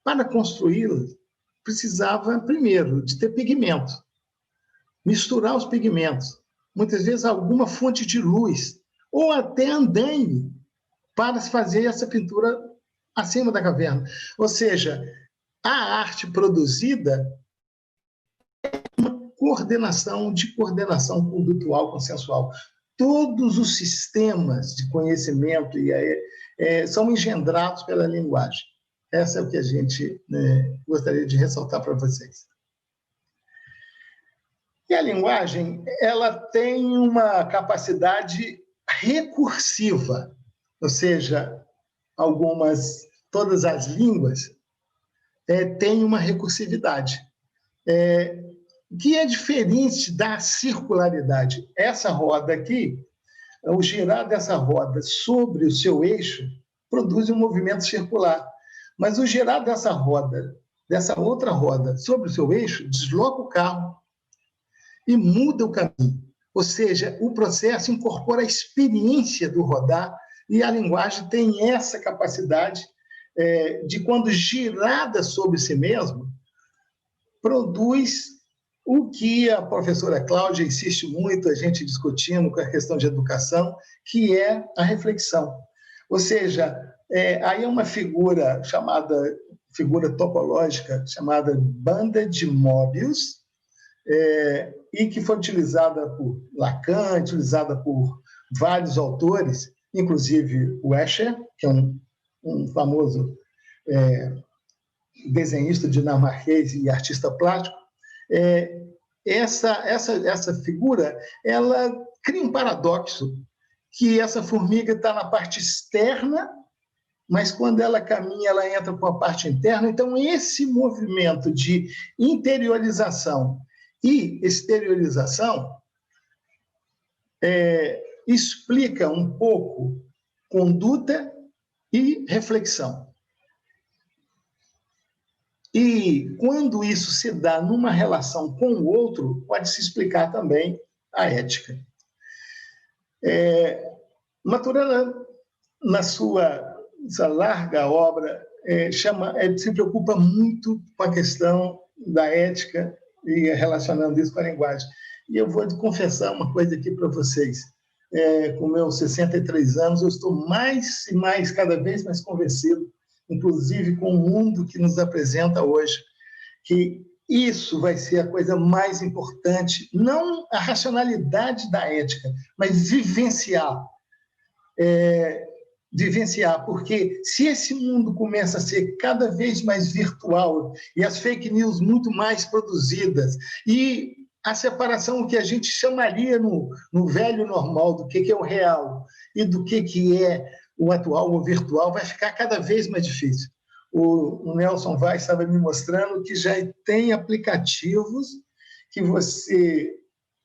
Para construí-las, precisava, primeiro, de ter pigmento, misturar os pigmentos, muitas vezes alguma fonte de luz, ou até andaime, para fazer essa pintura acima da caverna. Ou seja, a arte produzida é uma coordenação condutual, consensual. Todos os sistemas de conhecimento são engendrados pela linguagem. Essa é o que a gente gostaria de ressaltar para vocês. E a linguagem, ela tem uma capacidade recursiva, ou seja, todas as línguas têm uma recursividade, que é diferente da circularidade. Essa roda aqui, o girar dessa roda sobre o seu eixo, produz um movimento circular. Mas o girar dessa outra roda sobre o seu eixo, desloca o carro e muda o caminho. Ou seja, o processo incorpora a experiência do rodar, e a linguagem tem essa capacidade de, quando girada sobre si mesmo, produz o que a professora Cláudia insiste muito, a gente discutindo com a questão de educação, que é a reflexão. Ou seja, aí é uma figura topológica, chamada banda de Möbius, e que foi utilizada por Lacan, utilizada por vários autores, inclusive o Escher, que é um famoso desenhista dinamarquês e artista plástico. Essa figura, ela cria um paradoxo, que essa formiga está na parte externa, mas quando ela caminha, ela entra com a parte interna. Então, esse movimento de interiorização e exteriorização explica um pouco conduta e reflexão. E quando isso se dá numa relação com o outro, pode-se explicar também a ética. Maturana, na sua larga obra, se preocupa muito com a questão da ética e relacionando isso com a linguagem. E eu vou confessar uma coisa aqui para vocês. Com meus 63 anos, eu estou cada vez mais convencido inclusive com o mundo que nos apresenta hoje, que isso vai ser a coisa mais importante, não a racionalidade da ética, mas vivenciar. Vivenciar, porque se esse mundo começa a ser cada vez mais virtual e as fake news muito mais produzidas e a separação que a gente chamaria no velho normal do que é o real e do que é o atual ou virtual, vai ficar cada vez mais difícil. O Nelson Vaz estava me mostrando que já tem aplicativos que você,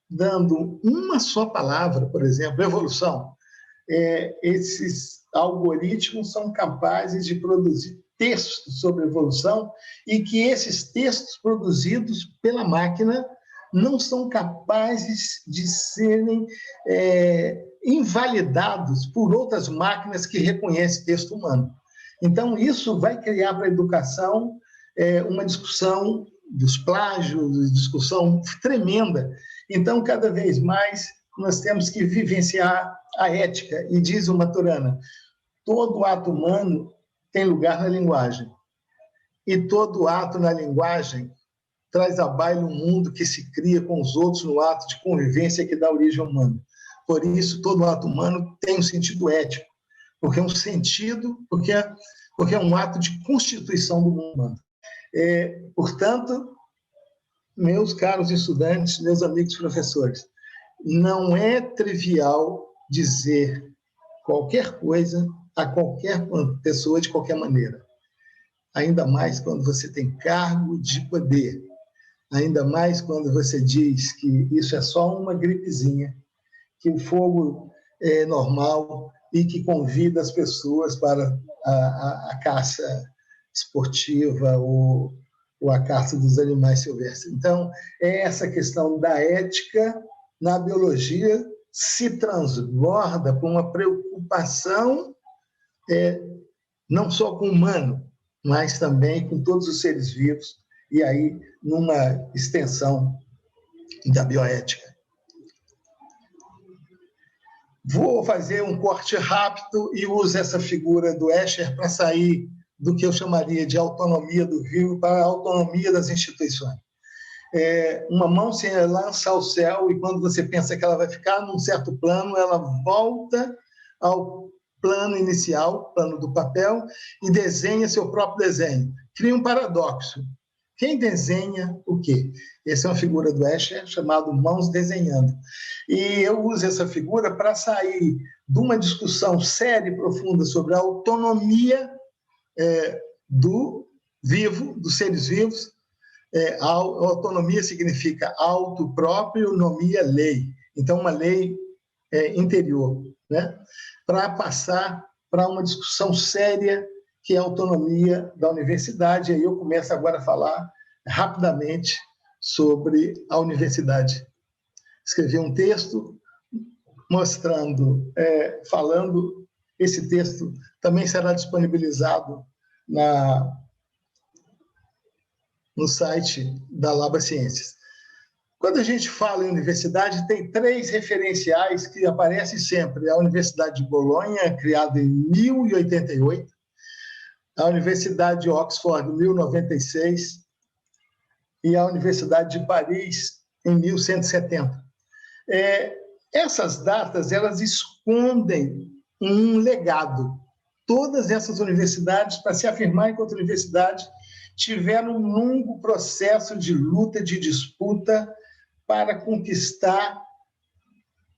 dando uma só palavra, por exemplo, evolução, esses algoritmos são capazes de produzir textos sobre evolução e que esses textos produzidos pela máquina não são capazes de serem invalidados por outras máquinas que reconhecem texto humano. Então, isso vai criar para a educação uma discussão dos plágios, discussão tremenda. Então, cada vez mais, nós temos que vivenciar a ética. E diz o Maturana, todo ato humano tem lugar na linguagem. E todo ato na linguagem traz à baila um mundo que se cria com os outros no ato de convivência que dá origem ao humano. Por isso, todo ato humano tem um sentido ético, porque é um sentido, porque é um ato de constituição do mundo humano. Portanto, meus caros estudantes, meus amigos professores, não é trivial dizer qualquer coisa a qualquer pessoa de qualquer maneira. Ainda mais quando você tem cargo de poder. Ainda mais quando você diz que isso é só uma gripezinha, que o fogo é normal e que convida as pessoas para a caça esportiva ou a caça dos animais silvestres. Então, essa questão da ética na biologia se transborda por uma preocupação não só com o humano, mas também com todos os seres vivos, e aí numa extensão da bioética. Vou fazer um corte rápido e uso essa figura do Escher para sair do que eu chamaria de autonomia do vivo para a autonomia das instituições. Uma mão se lança ao céu e quando você pensa que ela vai ficar num certo plano, ela volta ao plano inicial, plano do papel, e desenha seu próprio desenho. Cria um paradoxo. Quem desenha o quê? Essa é uma figura do Escher chamada Mãos Desenhando. E eu uso essa figura para sair de uma discussão séria e profunda sobre a autonomia do vivo, dos seres vivos. A autonomia significa auto próprio, nomia, lei. Então, uma lei interior, né? Para passar para uma discussão séria que é a autonomia da universidade. E aí eu começo agora a falar rapidamente sobre a universidade. Escrevi um texto mostrando, falando, esse texto também será disponibilizado no site da Laba Ciências. Quando a gente fala em universidade, tem 3 referenciais que aparecem sempre. A Universidade de Bolonha, criada em 1088, a Universidade de Oxford, em 1096, e a Universidade de Paris, em 1170. Essas datas, elas escondem um legado. Todas essas universidades, para se afirmar enquanto universidade, tiveram um longo processo de luta, de disputa para conquistar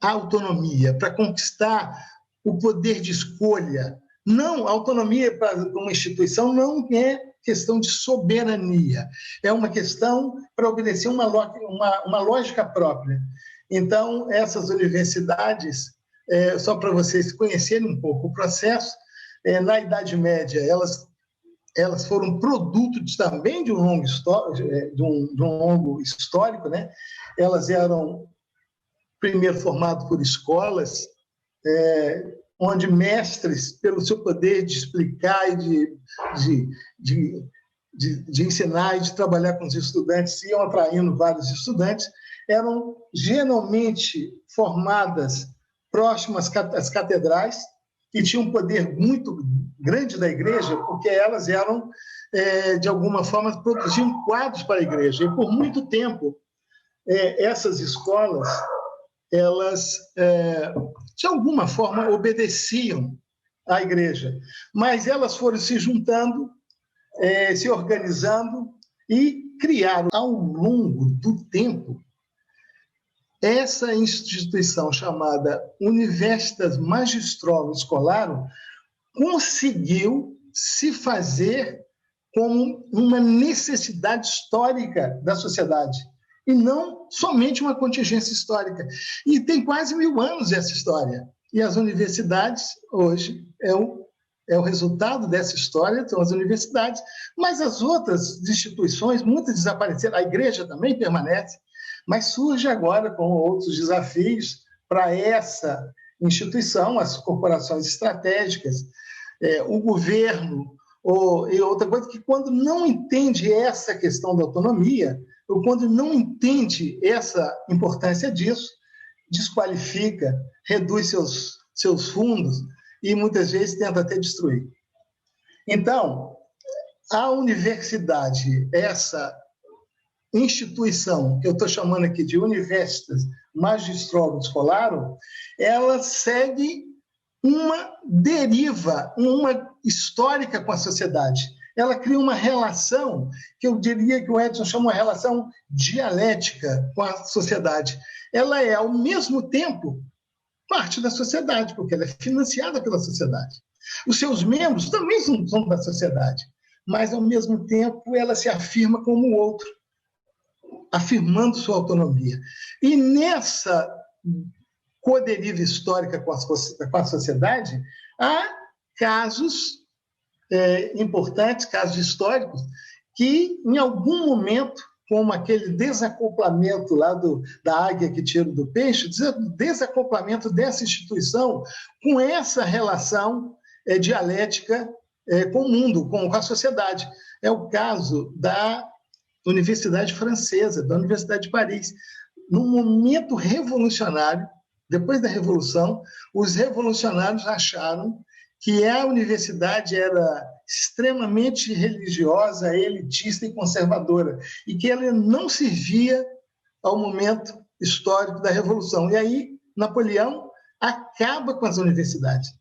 a autonomia, para conquistar o poder de escolha. Não, a autonomia para uma instituição não é questão de soberania, é uma questão para obedecer uma lógica própria. Então, essas universidades, só para vocês conhecerem um pouco o processo, na Idade Média, elas foram produto também de um longo histórico, né? Elas eram, primeiro, formadas por escolas, onde mestres, pelo seu poder de explicar e de ensinar e de trabalhar com os estudantes, iam atraindo vários estudantes, eram geralmente formadas próximas às catedrais, e tinham um poder muito grande da igreja, porque elas eram, de alguma forma, produziam quadros para a igreja. E, por muito tempo, essas escolas, elas, de alguma forma, obedeciam à igreja, mas elas foram se juntando, se organizando e criaram, ao longo do tempo, essa instituição chamada Universitas Magistrorum Scholarum conseguiu se fazer como uma necessidade histórica da sociedade, e não somente uma contingência histórica. E tem quase 1000 anos essa história. E as universidades, hoje, é o resultado dessa história, são as universidades, mas as outras instituições, muitas desapareceram, a igreja também permanece, mas surge agora com outros desafios para essa instituição, as corporações estratégicas, o governo, e outra coisa, que quando não entende essa questão da autonomia, ou quando não entende essa importância disso, desqualifica, reduz seus fundos e muitas vezes tenta até destruir. Então, a universidade, essa instituição, que eu estou chamando aqui de Universitas Magistrorum Scholarum, ela segue uma deriva, uma histórica com a sociedade. Ela cria uma relação, que eu diria que o Edson chama uma relação dialética com a sociedade. Ela é, ao mesmo tempo, parte da sociedade, porque ela é financiada pela sociedade. Os seus membros também são da sociedade, mas, ao mesmo tempo, ela se afirma como o outro, afirmando sua autonomia. E nessa coderiva histórica com a sociedade, há casos importantes, casos históricos, que, em algum momento, como aquele desacoplamento lá da águia que tira do peixe, desacoplamento dessa instituição com essa relação dialética com o mundo, com a sociedade. É o caso da Universidade Francesa, da Universidade de Paris. Num momento revolucionário, depois da Revolução, os revolucionários acharam que a universidade era extremamente religiosa, elitista e conservadora, e que ela não servia ao momento histórico da Revolução. E aí, Napoleão acaba com as universidades.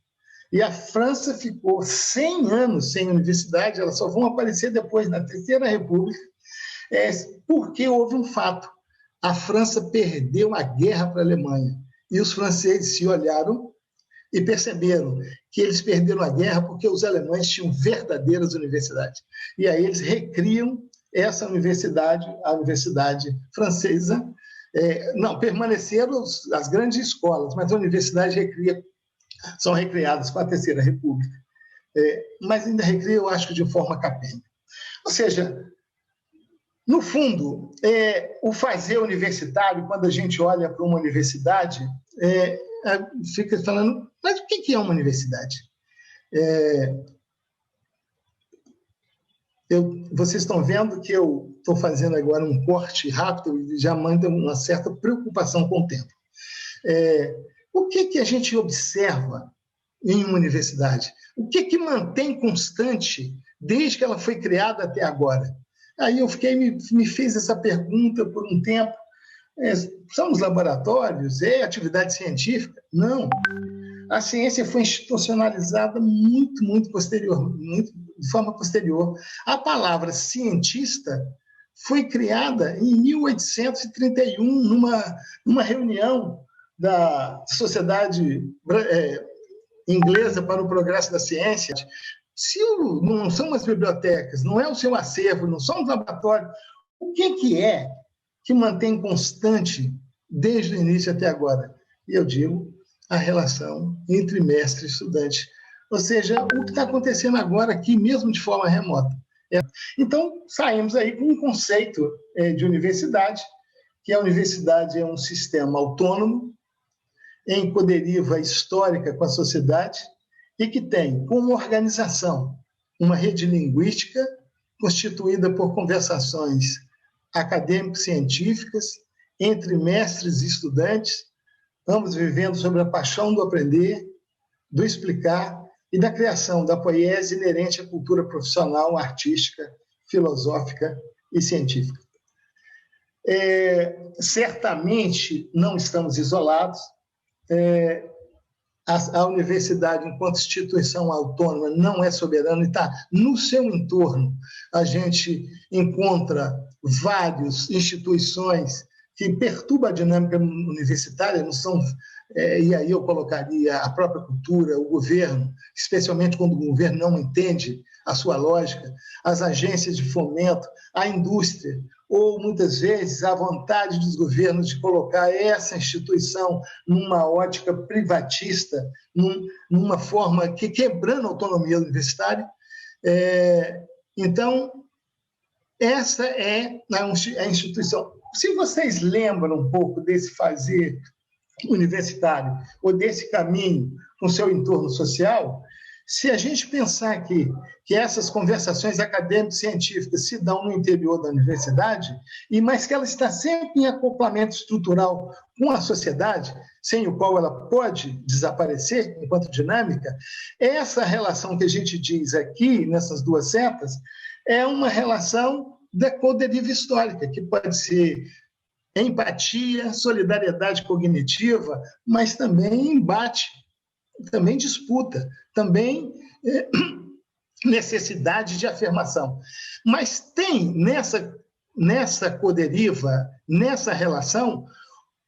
E a França ficou 100 anos sem universidade, elas só vão aparecer depois, na Terceira República, porque houve um fato. A França perdeu a guerra para a Alemanha, e os franceses se olharam e perceberam que eles perderam a guerra porque os alemães tinham verdadeiras universidades. E aí eles recriam essa universidade, a universidade francesa. Permaneceram as grandes escolas, mas a universidade são recriadas com a Terceira República. Mas ainda recria, eu acho que de forma capenga. Ou seja, no fundo, o fazer universitário, quando a gente olha para uma universidade, fica falando, mas o que é uma universidade? Vocês estão vendo que eu estou fazendo agora um corte rápido e já manda uma certa preocupação com o tempo. O que a gente observa em uma universidade? O que mantém constante desde que ela foi criada até agora? Aí eu me fez essa pergunta por um tempo. São os laboratórios? É atividade científica? Não. A ciência foi institucionalizada muito posterior, de forma posterior. A palavra cientista foi criada em 1831, numa reunião da Sociedade Inglesa para o Progresso da Ciência. Se não são as bibliotecas, não é o seu acervo, não são os laboratórios, o que é que mantém constante desde o início até agora? E eu digo a relação entre mestre e estudante. Ou seja, o que está acontecendo agora aqui, mesmo de forma remota. Então, saímos aí com um conceito de universidade, que a universidade é um sistema autônomo, em coderiva histórica com a sociedade, e que tem como organização uma rede linguística constituída por conversações acadêmico-científicas entre mestres e estudantes, ambos vivendo sobre a paixão do aprender, do explicar e da criação da poiesia inerente à cultura profissional, artística, filosófica e científica. Certamente não estamos isolados. A universidade, enquanto instituição autônoma, não é soberana e está no seu entorno. A gente encontra várias instituições que perturbam a dinâmica universitária, não são, e aí eu colocaria a própria cultura, o governo, especialmente quando o governo não entende a sua lógica, as agências de fomento, a indústria, ou muitas vezes a vontade dos governos de colocar essa instituição numa ótica privatista, numa forma que quebrando a autonomia universitária. Então, essa é a instituição. Se vocês lembram um pouco desse fazer universitário ou desse caminho com seu entorno social, se a gente pensar aqui que essas conversações acadêmico-científicas se dão no interior da universidade, mas que ela está sempre em acoplamento estrutural com a sociedade, sem o qual ela pode desaparecer enquanto dinâmica, essa relação que a gente diz aqui, nessas duas setas, é uma relação da coderiva histórica, que pode ser empatia, solidariedade cognitiva, mas também embate, também disputa, também necessidade de afirmação. Mas tem nessa coderiva, nessa relação,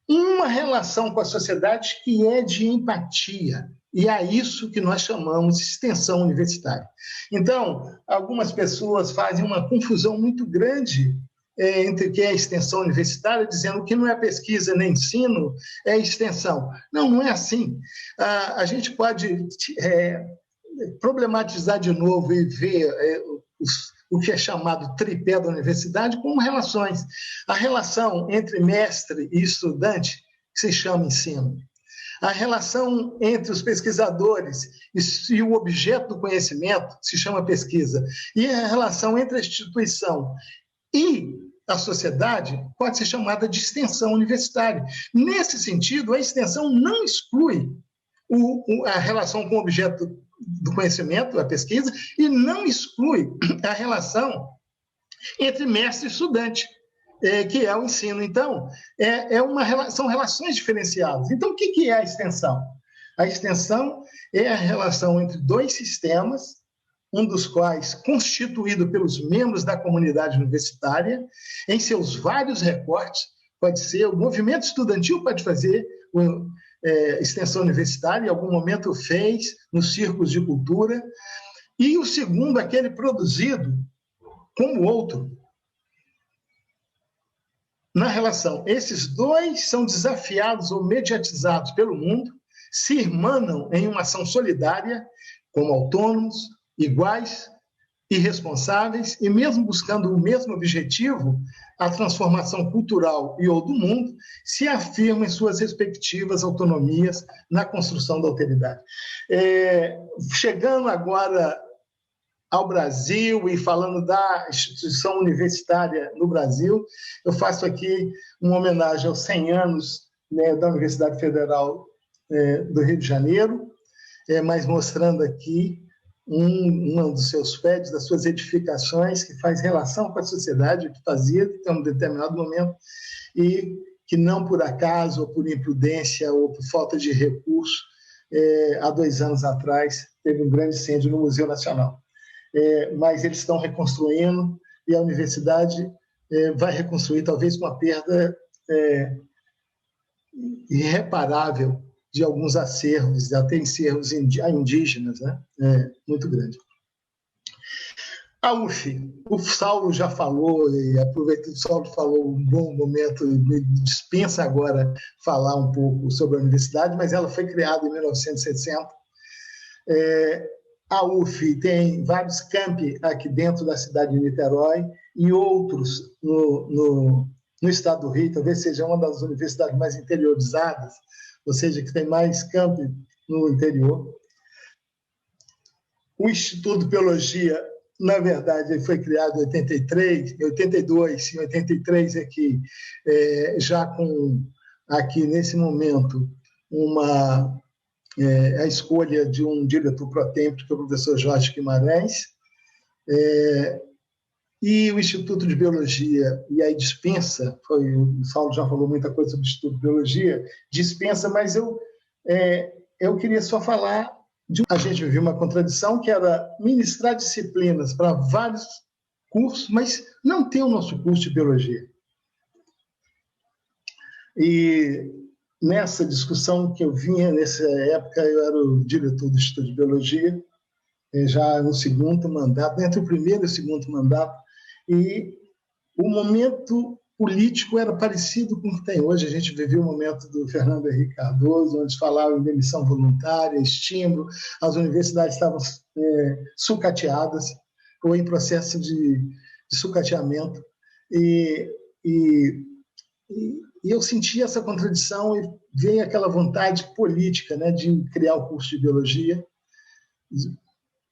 uma relação com a sociedade que é de empatia, e é isso que nós chamamos de extensão universitária. Então, algumas pessoas fazem uma confusão muito grande entre o que é extensão universitária, dizendo que não é pesquisa nem ensino, é extensão. Não, não é assim. A gente pode problematizar de novo e ver o que é chamado tripé da universidade como relações. A relação entre mestre e estudante, que se chama ensino. A relação entre os pesquisadores e o objeto do conhecimento se chama pesquisa. E a relação entre a instituição e a sociedade pode ser chamada de extensão universitária. Nesse sentido, a extensão não exclui a relação com o objeto do conhecimento, a pesquisa, e não exclui a relação entre mestre e estudante, que é o ensino. Então, são relações diferenciadas. Então, o que é a extensão? A extensão é a relação entre dois sistemas, um dos quais constituído pelos membros da comunidade universitária, em seus vários recortes, pode ser, o movimento estudantil pode fazer extensão universitária, em algum momento fez, nos círculos de cultura, e o segundo, aquele produzido como outro, na relação. Esses dois são desafiados ou mediatizados pelo mundo, se irmanam em uma ação solidária, como autônomos, iguais e responsáveis, e mesmo buscando o mesmo objetivo, a transformação cultural e ou do mundo, se afirmam em suas respectivas autonomias na construção da alteridade. Chegando agora ao Brasil e falando da instituição universitária no Brasil, eu faço aqui uma homenagem aos 100 anos, né, da Universidade Federal do Rio de Janeiro, mas mostrando aqui um dos seus prédios, das suas edificações, que faz relação com a sociedade, que fazia em um determinado momento, e que não por acaso, ou por imprudência, ou por falta de recurso, há 2 anos atrás, teve um grande incêndio no Museu Nacional. Mas eles estão reconstruindo, e a universidade vai reconstruir, talvez com uma perda irreparável de alguns acervos, até encerros indígenas, né? Muito grande. A UF, o Saulo já falou, e aproveitando que o Saulo falou um bom momento, me dispensa agora falar um pouco sobre a universidade, mas ela foi criada em 1960. A UF tem vários campi aqui dentro da cidade de Niterói e outros no estado do Rio, talvez seja uma das universidades mais interiorizadas, ou seja, que tem mais campi no interior. O Instituto de Biologia, na verdade, ele foi criado em 82, em 83 aqui, já com, aqui nesse momento, uma a escolha de um diretor pro-tempore, que é o professor Jorge Guimarães, e o Instituto de Biologia, e aí dispensa, o Saulo já falou muita coisa sobre o Instituto de Biologia, dispensa, mas eu queria só falar a gente vivia uma contradição, que era ministrar disciplinas para vários cursos, mas não ter o nosso curso de Biologia. E nessa discussão que eu vinha, nessa época, eu era o diretor do Instituto de Biologia, já no segundo mandato, entre o primeiro e o segundo mandato, e o momento político era parecido com o que tem hoje. A gente vivia o momento do Fernando Henrique Cardoso, onde falava em demissão voluntária, estímulo, as universidades estavam sucateadas, ou em processo de sucateamento, e eu senti essa contradição e veio aquela vontade política, né, de criar o curso de Biologia.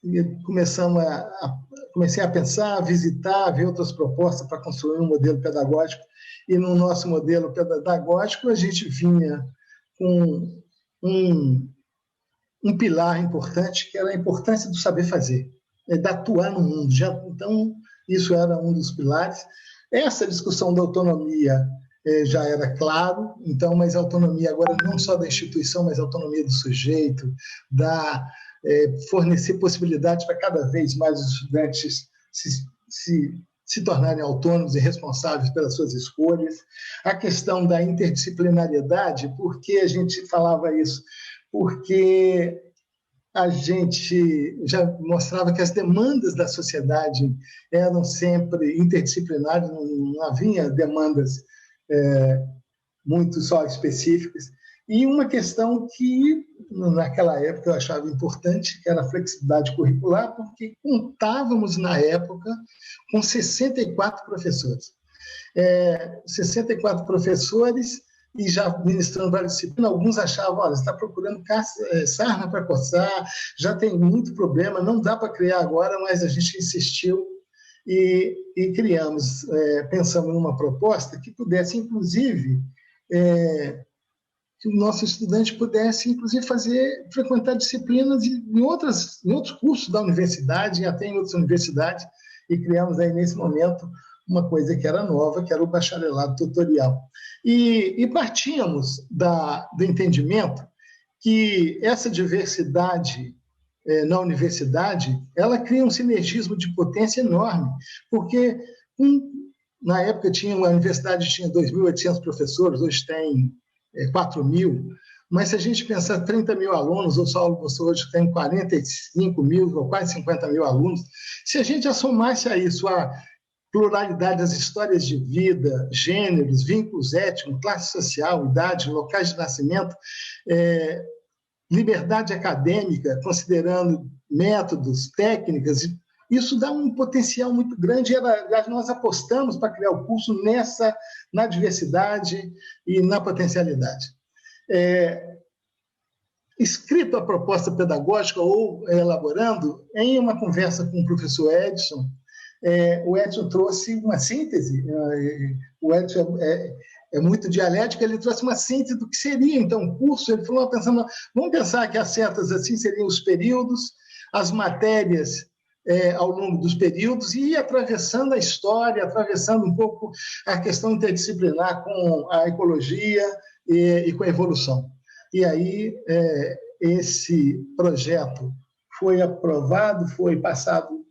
E comecei a pensar, a visitar, a ver outras propostas para construir um modelo pedagógico. E no nosso modelo pedagógico, a gente vinha com um pilar importante, que era a importância do saber fazer, de atuar no mundo. Então, isso era um dos pilares. Essa discussão da autonomia já era claro, então, mas a autonomia agora não só da instituição, mas a autonomia do sujeito, fornecer possibilidades para cada vez mais os estudantes se tornarem autônomos e responsáveis pelas suas escolhas. A questão da interdisciplinariedade, por que a gente falava isso? Porque a gente já mostrava que as demandas da sociedade eram sempre interdisciplinares, não havia demandas muito só específicas. E uma questão que, naquela época, eu achava importante, que era a flexibilidade curricular, porque contávamos, na época, com 64 professores. 64 professores e já ministrando várias disciplinas. Alguns achavam, olha, você está procurando sarna para coçar, já tem muito problema, não dá para criar agora, mas a gente insistiu e criamos, pensamos em uma proposta que pudesse, inclusive, que o nosso estudante pudesse, inclusive, frequentar disciplinas em outros cursos da universidade, e até em outras universidades, e criamos aí, nesse momento, uma coisa que era nova, que era o bacharelado tutorial. E partíamos do entendimento que essa diversidade na universidade, ela cria um sinergismo de potência enorme, porque na época a universidade tinha 2.800 professores, hoje tem 4.000, mas se a gente pensar 30 mil alunos, o Saulo mostrou hoje tem 45 mil, ou quase 50 mil alunos, se a gente assomasse a isso a pluralidade das histórias de vida, gêneros, vínculos étnicos, classe social, idade, locais de nascimento, liberdade acadêmica, considerando métodos, técnicas, isso dá um potencial muito grande. Nós apostamos para criar o curso na diversidade e na potencialidade. Escrito a proposta pedagógica ou elaborando, em uma conversa com o professor Edson, o Edson trouxe uma síntese. O Edson é muito dialético, ele trouxe uma síntese do que seria, então, o curso. Ele falou, vamos pensar que as setas assim seriam os períodos, as matérias ao longo dos períodos, e ir atravessando a história, atravessando um pouco a questão interdisciplinar com a ecologia e com a evolução. E aí, esse projeto foi aprovado, foi passado,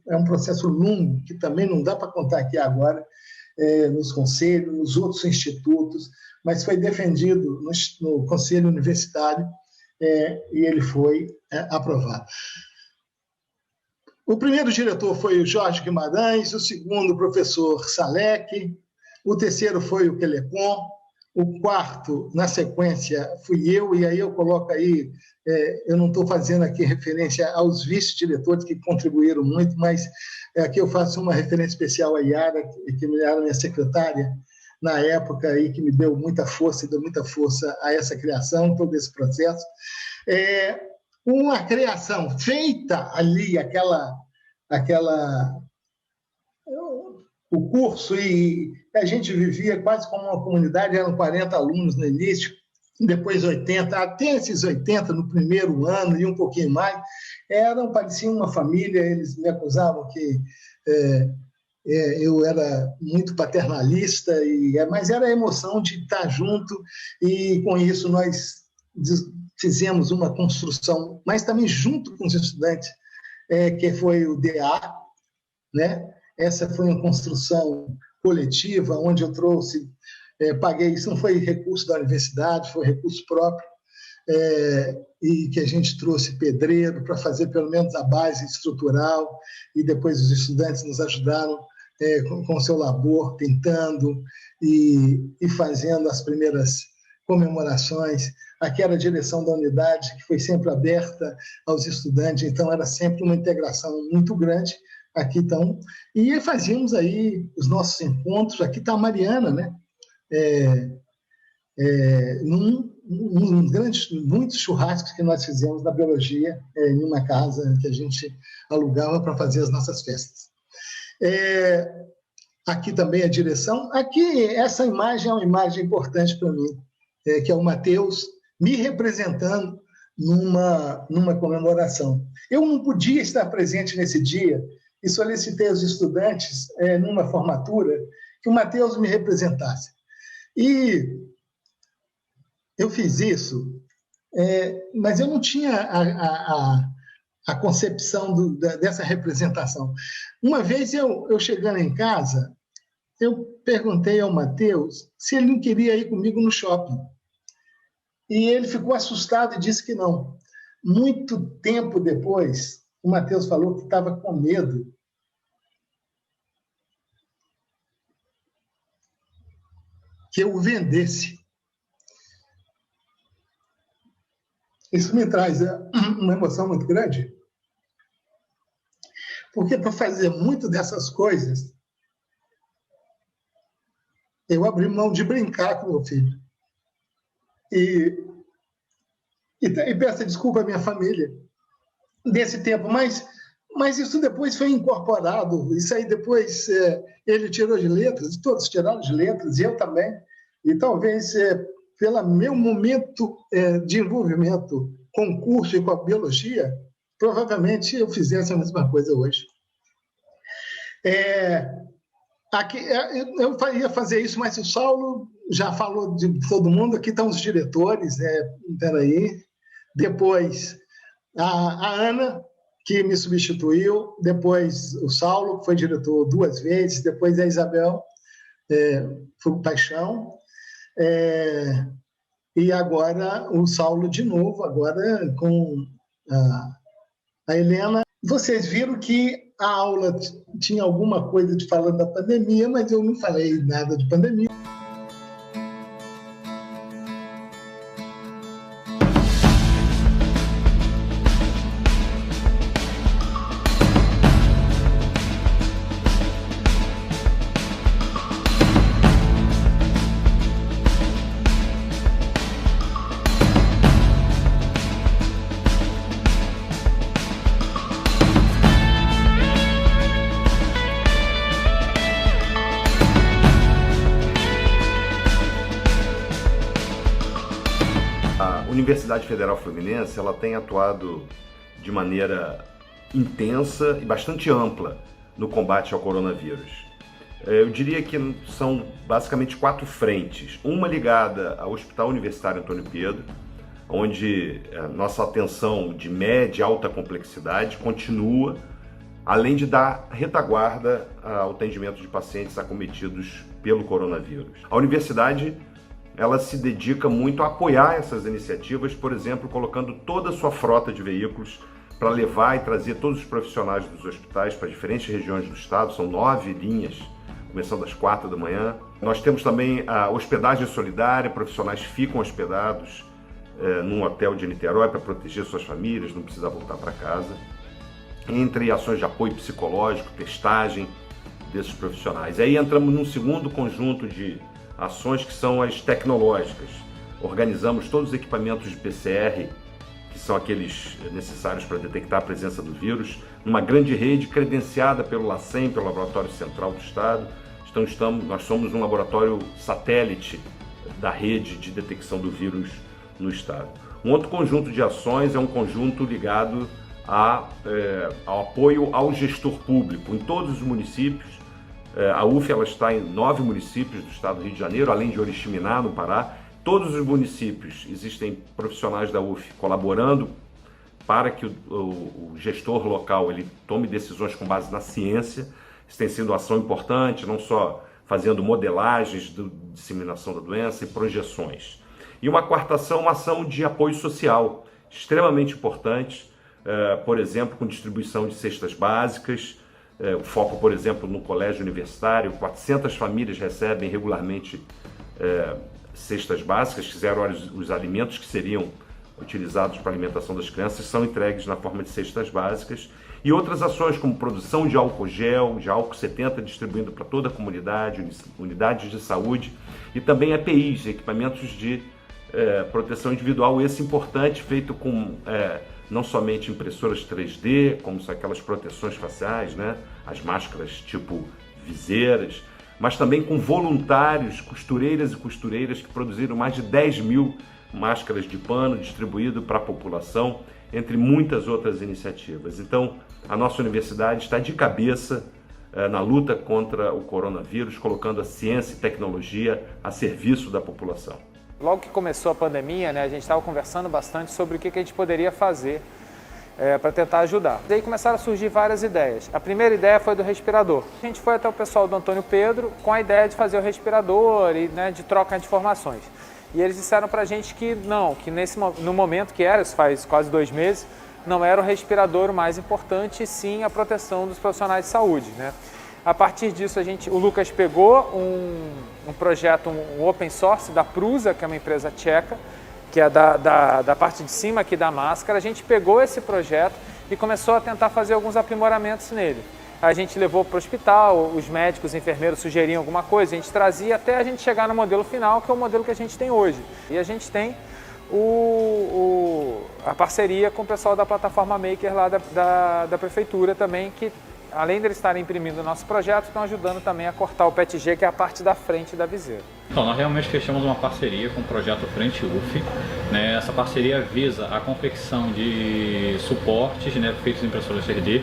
é um processo longo, que também não dá para contar aqui agora, nos conselhos, nos outros institutos, mas foi defendido no Conselho Universitário e ele foi aprovado. O primeiro diretor foi o Jorge Guimarães, o segundo o professor Salek, o terceiro foi o Quelecon, o quarto, na sequência, fui eu, e aí eu coloco aí, eu não estou fazendo aqui referência aos vice-diretores que contribuíram muito, mas aqui eu faço uma referência especial à Yara, que era minha secretária na época, e que me deu muita força, e deu muita força a essa criação, todo esse processo. Uma criação feita ali, o curso, e a gente vivia quase como uma comunidade, eram 40 alunos no início, depois 80, até esses 80, no primeiro ano e um pouquinho mais, pareciam uma família. Eles me acusavam que eu era muito paternalista, mas era a emoção de estar junto, e com isso nós fizemos uma construção, mas também junto com os estudantes, que foi o DA, né? Essa foi uma construção coletiva, onde eu trouxe, paguei, isso não foi recurso da universidade, foi recurso próprio, e que a gente trouxe pedreiro para fazer pelo menos a base estrutural, e depois os estudantes nos ajudaram com o seu labor, pintando e fazendo as primeiras comemorações. Aqui era a direção da unidade, que foi sempre aberta aos estudantes, então era sempre uma integração muito grande. Aqui estão, e fazíamos aí os nossos encontros. Aqui está a Mariana, né? Muitos churrascos que nós fizemos na biologia, em uma casa que a gente alugava para fazer as nossas festas. Aqui também a direção. Aqui, essa imagem é uma imagem importante para mim, que é o Matheus me representando numa comemoração. Eu não podia estar presente nesse dia e solicitei aos estudantes, numa formatura, que o Matheus me representasse. E eu fiz isso, mas eu não tinha a concepção dessa representação. Uma vez, eu chegando em casa, eu perguntei ao Matheus se ele não queria ir comigo no shopping. E ele ficou assustado e disse que não. Muito tempo depois, o Matheus falou que estava com medo que eu o vendesse. Isso me traz uma emoção muito grande, porque para fazer muito dessas coisas, eu abri mão de brincar com meu filho. E peço desculpa à minha família desse tempo, mas isso depois foi incorporado. Isso aí depois ele tirou de letras, todos tiraram de letras, e eu também. E talvez pelo meu momento de envolvimento com o curso e com a biologia, provavelmente eu fizesse a mesma coisa hoje. Aqui, eu ia fazer isso, mas o Saulo já falou de todo mundo. Aqui estão os diretores, peraí. Depois, a Ana, que me substituiu, depois o Saulo, que foi diretor 2 vezes, depois a Isabel, foi paixão, e agora o Saulo de novo, agora com a Helena. Vocês viram que a aula tinha alguma coisa de falando da pandemia, mas eu não falei nada de pandemia. A Universidade Federal Fluminense ela tem atuado de maneira intensa e bastante ampla no combate ao coronavírus. Eu diria que são basicamente 4 frentes. Uma ligada ao Hospital Universitário Antônio Pedro, onde nossa atenção de média e alta complexidade continua, além de dar retaguarda ao atendimento de pacientes acometidos pelo coronavírus. A universidade ela se dedica muito a apoiar essas iniciativas, por exemplo, colocando toda a sua frota de veículos para levar e trazer todos os profissionais dos hospitais para diferentes regiões do estado. São 9 linhas, começando às 4 da manhã. Nós temos também a hospedagem solidária, profissionais ficam hospedados num hotel de Niterói para proteger suas famílias, não precisar voltar para casa. Entre ações de apoio psicológico, testagem desses profissionais. Aí entramos num segundo conjunto de ações que são as tecnológicas. Organizamos todos os equipamentos de PCR, que são aqueles necessários para detectar a presença do vírus, numa grande rede credenciada pelo LACEN, pelo Laboratório Central do Estado. Nós somos um laboratório satélite da rede de detecção do vírus no estado. Um outro conjunto de ações é um conjunto ligado ao apoio ao gestor público em todos os municípios. A UF ela está em 9 municípios do estado do Rio de Janeiro, além de Oriximiná, no Pará. Todos os municípios existem profissionais da UF colaborando para que o gestor local ele tome decisões com base na ciência. Isso tem sido uma ação importante, não só fazendo modelagens de disseminação da doença e projeções. E uma quarta ação, uma ação de apoio social, extremamente importante, por exemplo, com distribuição de cestas básicas, o foco, por exemplo, no colégio universitário, 400 famílias recebem regularmente cestas básicas, que eram os alimentos que seriam utilizados para a alimentação das crianças, são entregues na forma de cestas básicas, e outras ações como produção de álcool gel, de álcool 70, distribuindo para toda a comunidade, unidades de saúde, e também EPIs, equipamentos de proteção individual, esse importante, feito com não somente impressoras 3D, como são aquelas proteções faciais, né? As máscaras tipo viseiras, mas também com voluntários, costureiras e costureiras que produziram mais de 10 mil máscaras de pano distribuído para a população, entre muitas outras iniciativas. Então, a nossa universidade está de cabeça na luta contra o coronavírus, colocando a ciência e tecnologia a serviço da população. Logo que começou a pandemia, né, a gente estava conversando bastante sobre o que a gente poderia fazer para tentar ajudar. Daí começaram a surgir várias ideias. A primeira ideia foi do respirador. A gente foi até o pessoal do Antônio Pedro com a ideia de fazer o respirador e de troca de informações. E eles disseram para a gente que não, que no momento que era, isso faz quase 2 meses, não era o respirador o mais importante, e sim a proteção dos profissionais de saúde, né? A partir disso, o Lucas pegou um projeto, um open source da Prusa, que é uma empresa tcheca, que é da parte de cima aqui da máscara. A gente pegou esse projeto e começou a tentar fazer alguns aprimoramentos nele. A gente levou para o hospital, os médicos, os enfermeiros sugeriam alguma coisa, a gente trazia até a gente chegar no modelo final, que é o modelo que a gente tem hoje. E a gente tem a parceria com o pessoal da plataforma Maker lá da prefeitura também, que além de eles estarem imprimindo o nosso projeto, estão ajudando também a cortar o PETG, que é a parte da frente da viseira. Então, nós realmente fechamos uma parceria com o projeto Frente UF. Né? Essa parceria visa a confecção de suportes, né, feitos em impressoras 3D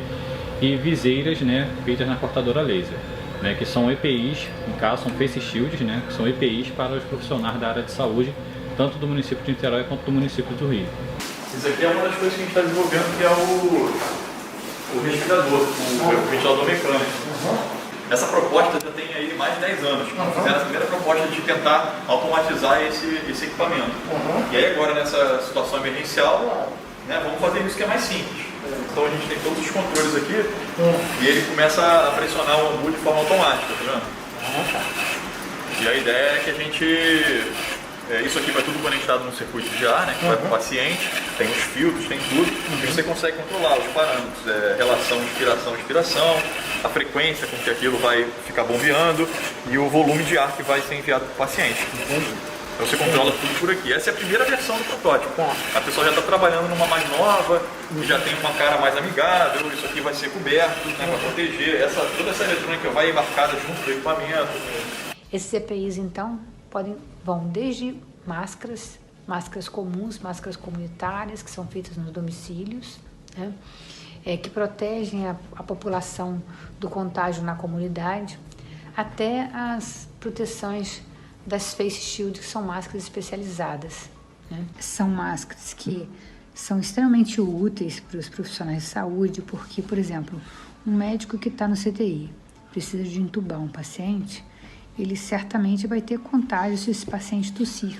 e viseiras, né, feitas na cortadora laser, né, que são EPIs, no caso são face shields, né, que são EPIs para os profissionais da área de saúde, tanto do município de Niterói quanto do município do Rio. Isso aqui é uma das coisas que a gente está desenvolvendo, que é o respirador, o ventilador mecânico. Essa proposta já tem aí mais de 10 anos. Era a primeira proposta de tentar automatizar esse equipamento. E aí agora, nessa situação emergencial, né, vamos fazer isso que é mais simples. Então a gente tem todos os controles aqui e ele começa a pressionar o angu de forma automática, tá vendo? E a ideia é que a gente... isso aqui vai tudo conectado no circuito de ar, né, que vai para o paciente, tem os filtros, tem tudo, e você consegue controlar os parâmetros, relação inspiração, a frequência com que aquilo vai ficar bombeando e o volume de ar que vai ser enviado para o paciente. Então você controla tudo por aqui. Essa é a primeira versão do protótipo. A pessoa já está trabalhando numa mais nova, já tem uma cara mais amigável, isso aqui vai ser coberto, né, para proteger, toda essa eletrônica vai embarcada junto do equipamento. Esses EPIs, então, vão desde máscaras comuns, máscaras comunitárias, que são feitas nos domicílios, né, que protegem a população do contágio na comunidade, até as proteções das face shields, que são máscaras especializadas, né. São máscaras que são extremamente úteis para os profissionais de saúde, porque, por exemplo, um médico que está no CTI precisa de entubar um paciente, ele certamente vai ter contágio se esse paciente tossir.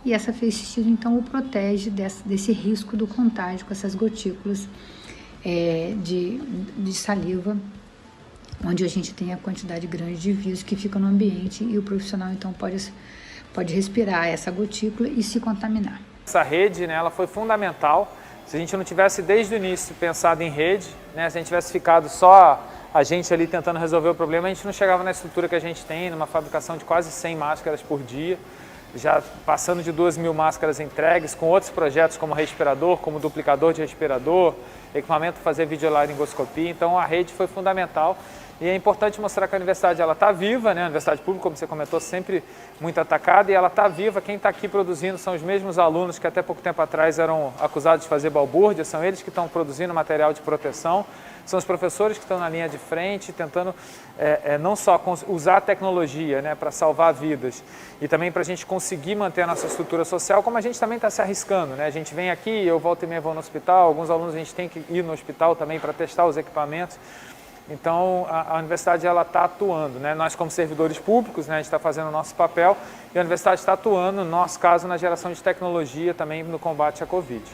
E essa face shield, então, o protege desse risco do contágio com essas gotículas de saliva, onde a gente tem a quantidade grande de vírus que ficam no ambiente e o profissional, então, pode respirar essa gotícula e se contaminar. Essa rede, né, ela foi fundamental. Se a gente não tivesse desde o início pensado em rede, né, se a gente tivesse ficado só a gente ali tentando resolver o problema, a gente não chegava na estrutura que a gente tem, numa fabricação de quase 100 máscaras por dia, já passando de 2.000 máscaras entregues, com outros projetos como respirador, como duplicador de respirador, equipamento para fazer videolaringoscopia. Então a rede foi fundamental E é importante mostrar que a universidade está viva, né? A universidade pública, como você comentou, sempre muito atacada, e ela está viva. Quem está aqui produzindo são os mesmos alunos que até pouco tempo atrás eram acusados de fazer balbúrdia, são eles que estão produzindo material de proteção, são os professores que estão na linha de frente, tentando não só usar a tecnologia, né, para salvar vidas, e também para a gente conseguir manter a nossa estrutura social, como a gente também está se arriscando, né? A gente vem aqui, eu volto e meia vou no hospital, alguns alunos a gente tem que ir no hospital também para testar os equipamentos. Então, a universidade está atuando, né? Nós, como servidores públicos, né, a gente está fazendo o nosso papel, e a universidade está atuando, no nosso caso, na geração de tecnologia também no combate à Covid.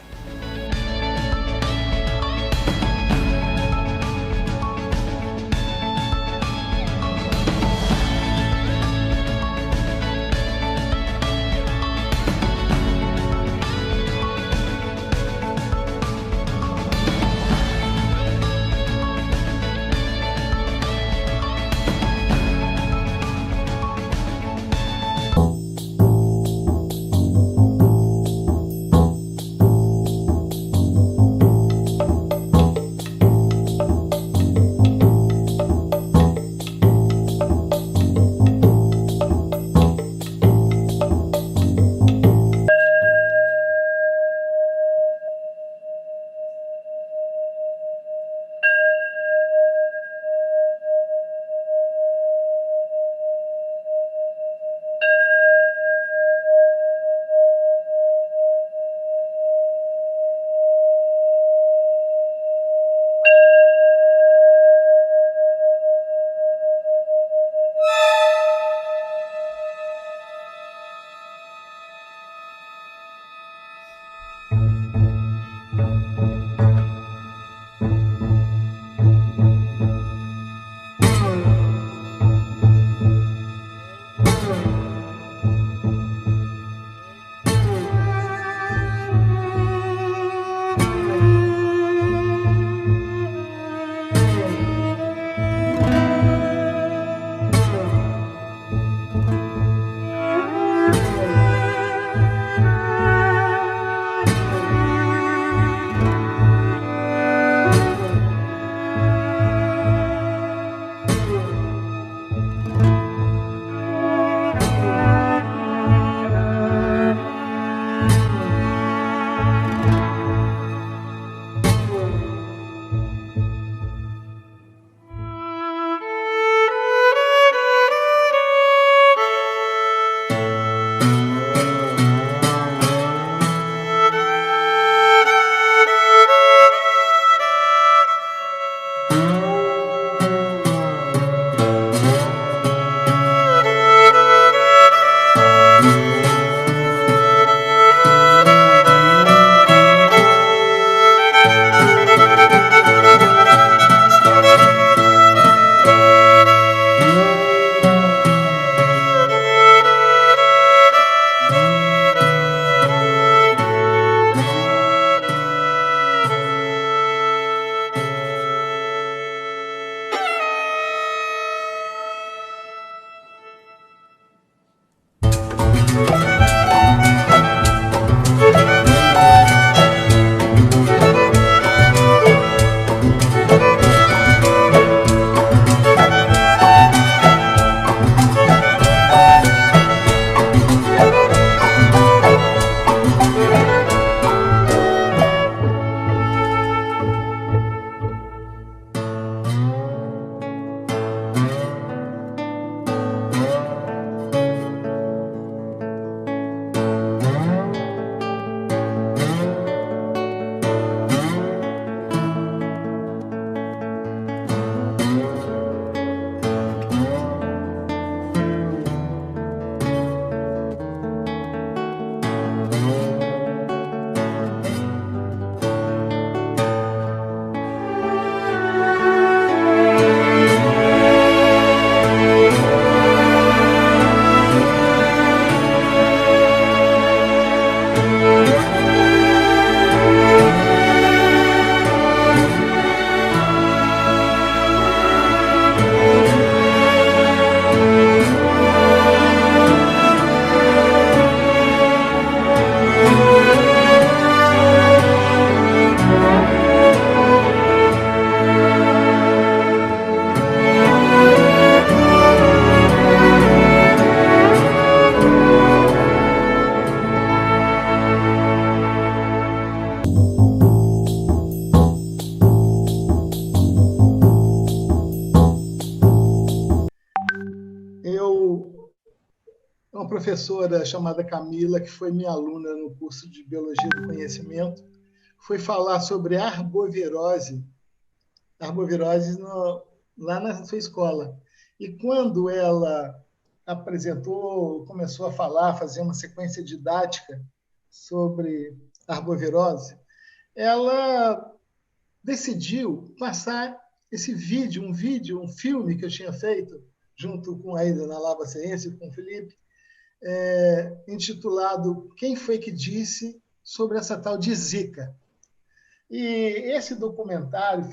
uma professora chamada Camila, que foi minha aluna no curso de Biologia do Conhecimento, foi falar sobre arbovirose lá na sua escola. E quando ela começou a fazer uma sequência didática sobre arbovirose, ela decidiu passar esse vídeo, um filme que eu tinha feito, junto com a Ana Lava Ciência e com o Felipe, intitulado Quem Foi Que Disse sobre essa tal de Zika. E esse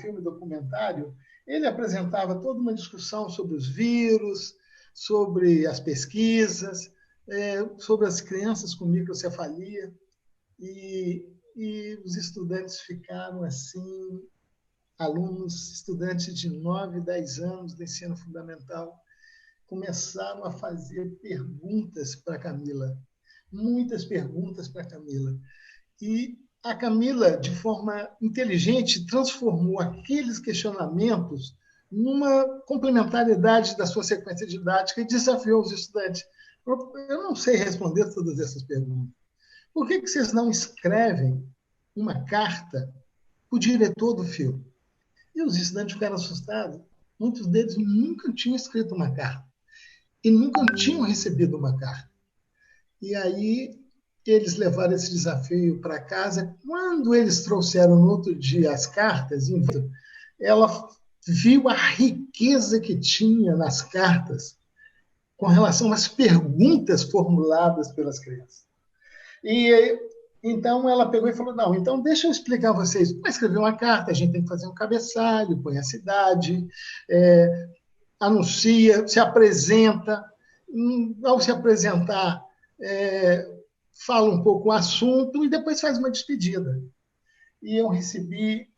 filme documentário, ele apresentava toda uma discussão sobre os vírus, sobre as pesquisas, sobre as crianças com microcefalia, e os estudantes ficaram assim, estudantes de 9, 10 anos do ensino fundamental, começaram a fazer perguntas para a Camila, muitas perguntas para a Camila. E a Camila, de forma inteligente, transformou aqueles questionamentos numa complementariedade da sua sequência didática e desafiou os estudantes. Eu não sei responder todas essas perguntas. Por que vocês não escrevem uma carta para o diretor do filme? E os estudantes ficaram assustados. Muitos deles nunca tinham escrito uma carta e nunca tinham recebido uma carta. E aí eles levaram esse desafio para casa. Quando eles trouxeram no outro dia as cartas, ela viu a riqueza que tinha nas cartas com relação às perguntas formuladas pelas crianças. E então ela pegou e falou, não, então deixa eu explicar a vocês. Para escrever uma carta, a gente tem que fazer um cabeçalho, põe a cidade, anuncia, se apresenta. Ao se apresentar, fala um pouco o assunto e depois faz uma despedida. E eu recebi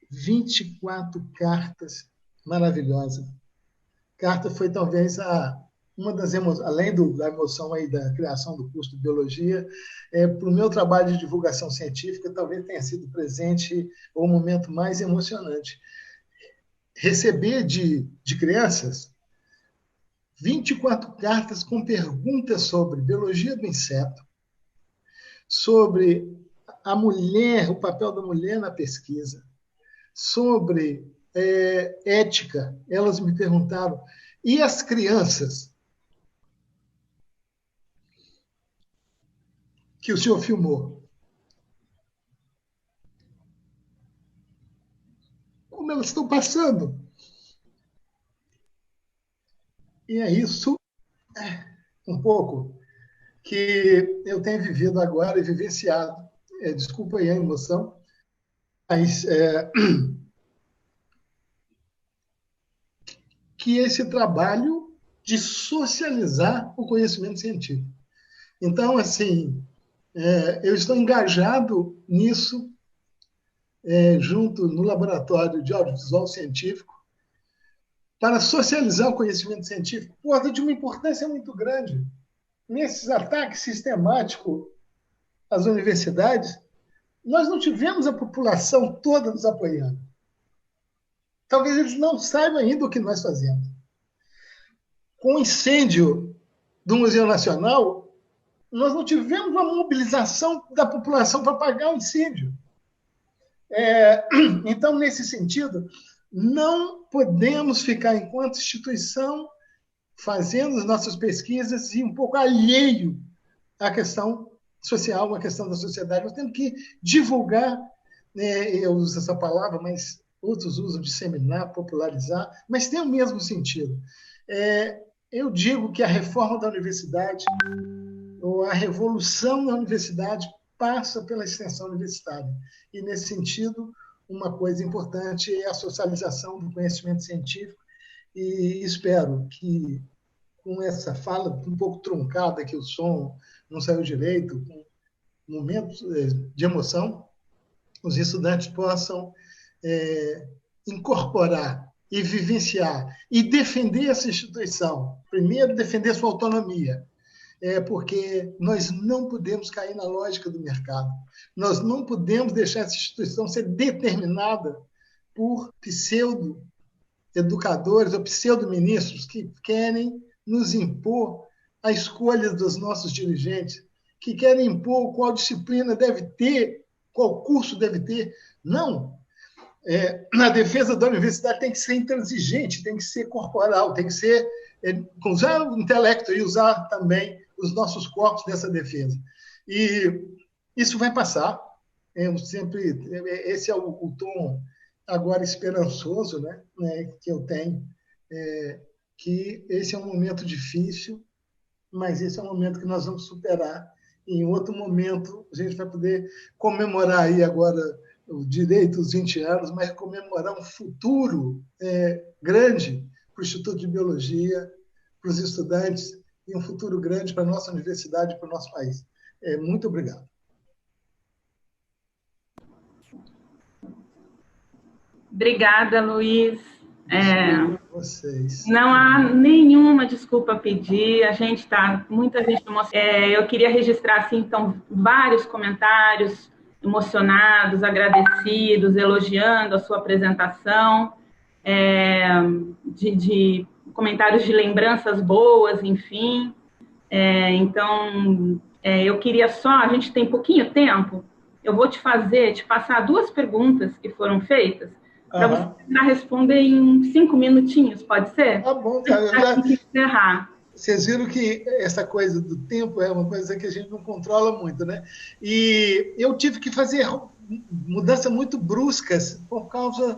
24 cartas maravilhosas. Carta foi talvez uma das emoções, além da emoção aí da criação do curso de Biologia, para o meu trabalho de divulgação científica, talvez tenha sido presente o momento mais emocionante. Receber de crianças 24 cartas com perguntas sobre biologia do inseto, sobre a mulher, o papel da mulher na pesquisa, sobre ética. Elas me perguntaram, e as crianças que o senhor filmou? Como elas estão passando? E é isso, um pouco, que eu tenho vivido agora e vivenciado. Desculpa aí a emoção, mas que esse trabalho de socializar o conhecimento científico. Então, assim, eu estou engajado nisso, junto no Laboratório de Audiovisual Científico, para socializar o conhecimento científico, de uma importância muito grande. Nesses ataques sistemáticos às universidades, nós não tivemos a população toda nos apoiando. Talvez eles não saibam ainda o que nós fazemos. Com o incêndio do Museu Nacional, nós não tivemos uma mobilização da população para apagar o incêndio. Então, nesse sentido, não podemos ficar, enquanto instituição, fazendo as nossas pesquisas e um pouco alheio à questão social, à questão da sociedade. Nós temos que divulgar, eu uso essa palavra, mas outros usam disseminar, popularizar, mas tem o mesmo sentido. Eu digo que a reforma da universidade, ou a revolução da universidade, passa pela extensão universitária. E, nesse sentido, uma coisa importante é a socialização do conhecimento científico, e espero que, com essa fala um pouco truncada, que o som não saiu direito, com momentos de emoção, os estudantes possam incorporar e vivenciar e defender essa instituição. Primeiro, defender sua autonomia, porque nós não podemos cair na lógica do mercado. Nós não podemos deixar essa instituição ser determinada por pseudo-educadores ou pseudo-ministros que querem nos impor a escolha dos nossos dirigentes, que querem impor qual disciplina deve ter, qual curso deve ter. Não. Na defesa da universidade tem que ser intransigente, tem que ser corporal, tem que ser usar o intelecto e usar também os nossos corpos dessa defesa. E isso vai passar. Esse é o tom agora esperançoso, né, que eu tenho, que esse é um momento difícil, mas esse é um momento que nós vamos superar. E em outro momento, a gente vai poder comemorar aí agora o direito dos 20 anos, mas comemorar um futuro grande para o Instituto de Biologia, para os estudantes, e um futuro grande para a nossa universidade e para o nosso país. Muito obrigado. Obrigada, Luiz. Vocês. Não há nenhuma desculpa a pedir, muita gente eu queria registrar, assim, então, vários comentários emocionados, agradecidos, elogiando a sua apresentação, de comentários de lembranças boas, enfim. Então, eu queria só, a gente tem pouquinho tempo, eu vou te passar 2 perguntas que foram feitas, para você tentar responder em 5 minutinhos, pode ser? Tá bom, cara. Encerrar. Vocês viram que essa coisa do tempo é uma coisa que a gente não controla muito, né? E eu tive que fazer mudanças muito bruscas por causa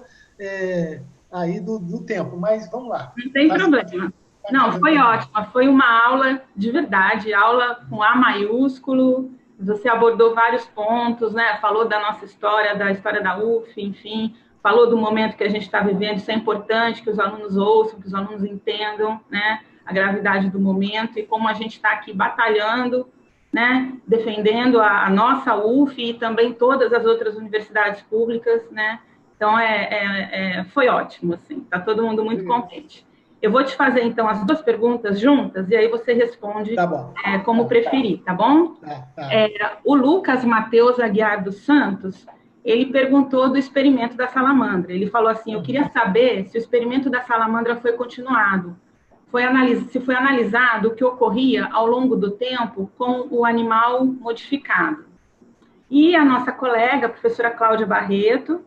aí do tempo, mas vamos lá. Não tem problema. Não, foi ótima, foi uma aula de verdade, aula com A maiúsculo, você abordou vários pontos, né? Falou da nossa história, da história da UF, enfim, falou do momento que a gente está vivendo, isso é importante que os alunos ouçam, que os alunos entendam, né, a gravidade do momento e como a gente está aqui batalhando, né, defendendo a nossa UF e também todas as outras universidades públicas, né, então foi ótimo, assim, está todo mundo muito contente. Eu vou te fazer, então, as 2 perguntas juntas e aí você responde como preferir, tá bom? O Lucas Matheus Aguiar dos Santos, ele perguntou do experimento da salamandra. Ele falou assim, eu queria saber se o experimento da salamandra foi continuado. Se foi analisado o que ocorria ao longo do tempo com o animal modificado. E a nossa colega, a professora Cláudia Barreto,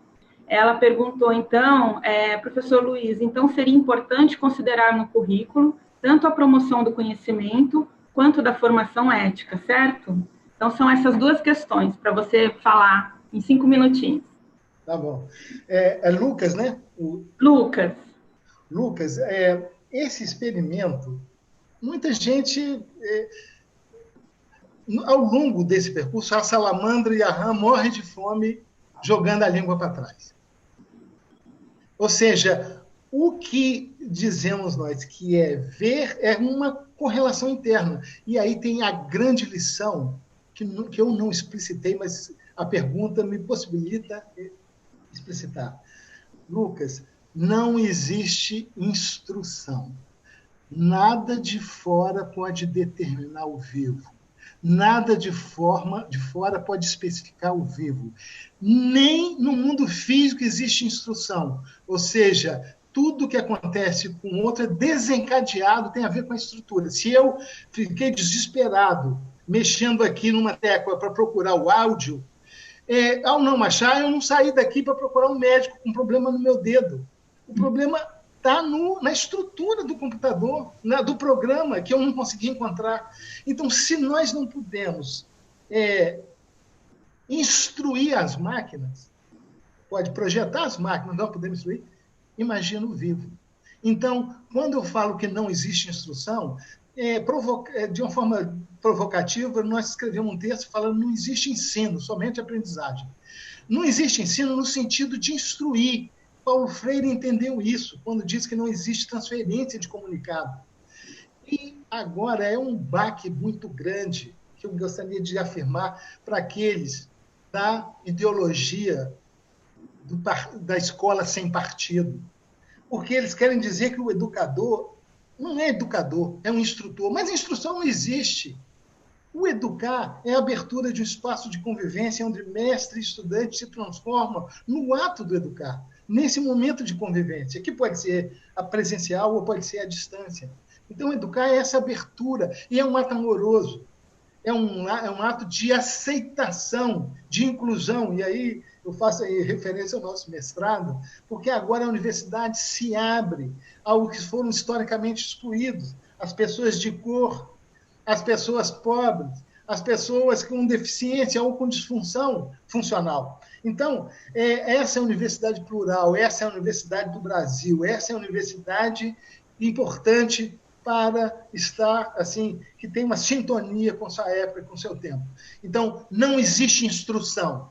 ela perguntou, então, professor Luiz, então seria importante considerar no currículo tanto a promoção do conhecimento quanto da formação ética, certo? Então, são essas 2 questões para você falar em 5 minutinhos. Tá bom. Lucas, né? Lucas. Lucas, esse experimento, muita gente, ao longo desse percurso, a salamandra e a rã morrem de fome jogando a língua para trás. Ou seja, o que dizemos nós que ver é uma correlação interna. E aí tem a grande lição, que eu não explicitei, mas a pergunta me possibilita explicitar. Lucas, não existe instrução. Nada de fora pode determinar o vivo. Nada de fora pode especificar o vivo. Nem no mundo físico existe instrução. Ou seja, tudo que acontece com o outro é desencadeado, tem a ver com a estrutura. Se eu fiquei desesperado, mexendo aqui numa tecla para procurar o áudio, ao não achar, eu não saí daqui para procurar um médico com problema no meu dedo. O problema está na estrutura do computador, do programa, que eu não consegui encontrar. Então, se nós não pudermos instruir as máquinas, pode projetar as máquinas, não podemos instruir, imagina o vivo. Então, quando eu falo que não existe instrução, de uma forma provocativa, nós escrevemos um texto falando que não existe ensino, somente aprendizagem. Não existe ensino no sentido de instruir. Paulo Freire entendeu isso, quando diz que não existe transferência de comunicado. E agora é um baque muito grande, que eu gostaria de afirmar para aqueles da ideologia da escola sem partido. Porque eles querem dizer que o educador não é educador, é um instrutor. Mas a instrução não existe. O educar é a abertura de um espaço de convivência onde mestre e estudante se transformam no ato do educar, nesse momento de convivência, que pode ser a presencial ou pode ser a distância. Então, educar é essa abertura, e é um ato amoroso, é um ato de aceitação, de inclusão, e aí eu faço aí referência ao nosso mestrado, porque agora a universidade se abre ao que foram historicamente excluídos, as pessoas de cor, as pessoas pobres, as pessoas com deficiência ou com disfunção funcional. Então, essa é a universidade plural, essa é a universidade do Brasil, essa é a universidade importante para estar, assim, que tem uma sintonia com sua época e com seu tempo. Então, não existe instrução.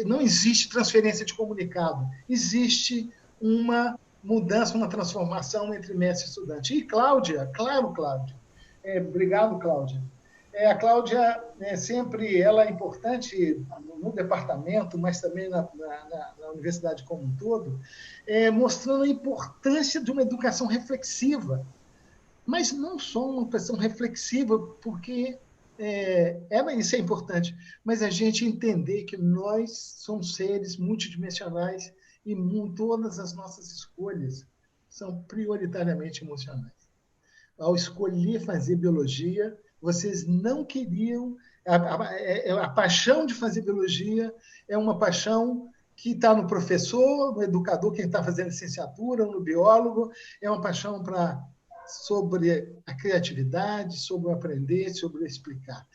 Não existe transferência de comunicado. Existe uma mudança, uma transformação entre mestre e estudante. E Cláudia, claro, Cláudia. Obrigado, Cláudia. A Cláudia, sempre, ela é importante no departamento, mas também na universidade como um todo, mostrando a importância de uma educação reflexiva. Mas não só uma educação reflexiva, porque isso é importante, mas a gente entender que nós somos seres multidimensionais e todas as nossas escolhas são prioritariamente emocionais. Ao escolher fazer biologia, vocês não queriam... A paixão de fazer biologia é uma paixão que está no professor, no educador, quem está fazendo licenciatura, no biólogo, é uma paixão sobre a criatividade, sobre o aprender, sobre o explicar.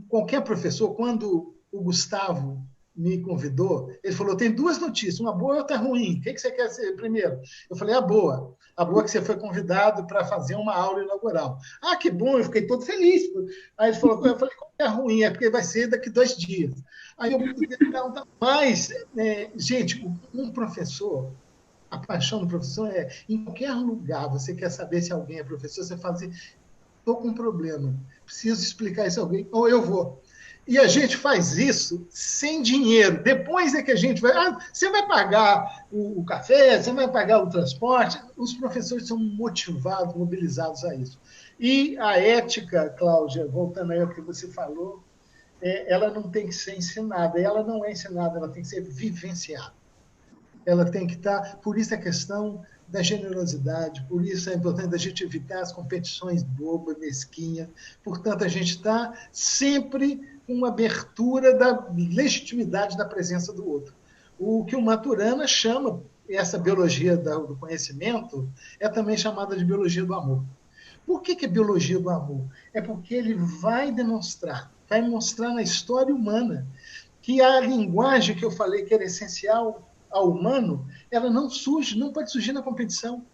Qualquer professor, quando o Gustavo me convidou, ele falou, tem duas notícias, uma boa e outra ruim. O que você quer ser primeiro? Eu falei, a boa. A boa é que você foi convidado para fazer uma aula inaugural. Ah, que bom, eu fiquei todo feliz. Aí ele falou, eu falei, qual é a ruim? É porque vai ser daqui 2 dias. Aí eu perguntei, mas, gente, um professor, a paixão do professor em qualquer lugar, você quer saber se alguém é professor, você faz, estou com um problema, preciso explicar isso a alguém, ou eu vou. E a gente faz isso sem dinheiro. Depois é que a gente vai... você vai pagar o café, você vai pagar o transporte. Os professores são motivados, mobilizados a isso. E a ética, Cláudia, voltando aí ao que você falou, ela não tem que ser ensinada. Ela não é ensinada, ela tem que ser vivenciada. Ela tem que estar... Por isso a questão da generosidade, por isso é importante a gente evitar as competições bobas, mesquinhas. Portanto, a gente está sempre com uma abertura da legitimidade da presença do outro. O que o Maturana chama, essa biologia do conhecimento, é também chamada de biologia do amor. Por que é biologia do amor? É porque ele vai mostrar na história humana que a linguagem que eu falei que era essencial ao humano, ela não pode surgir na competição.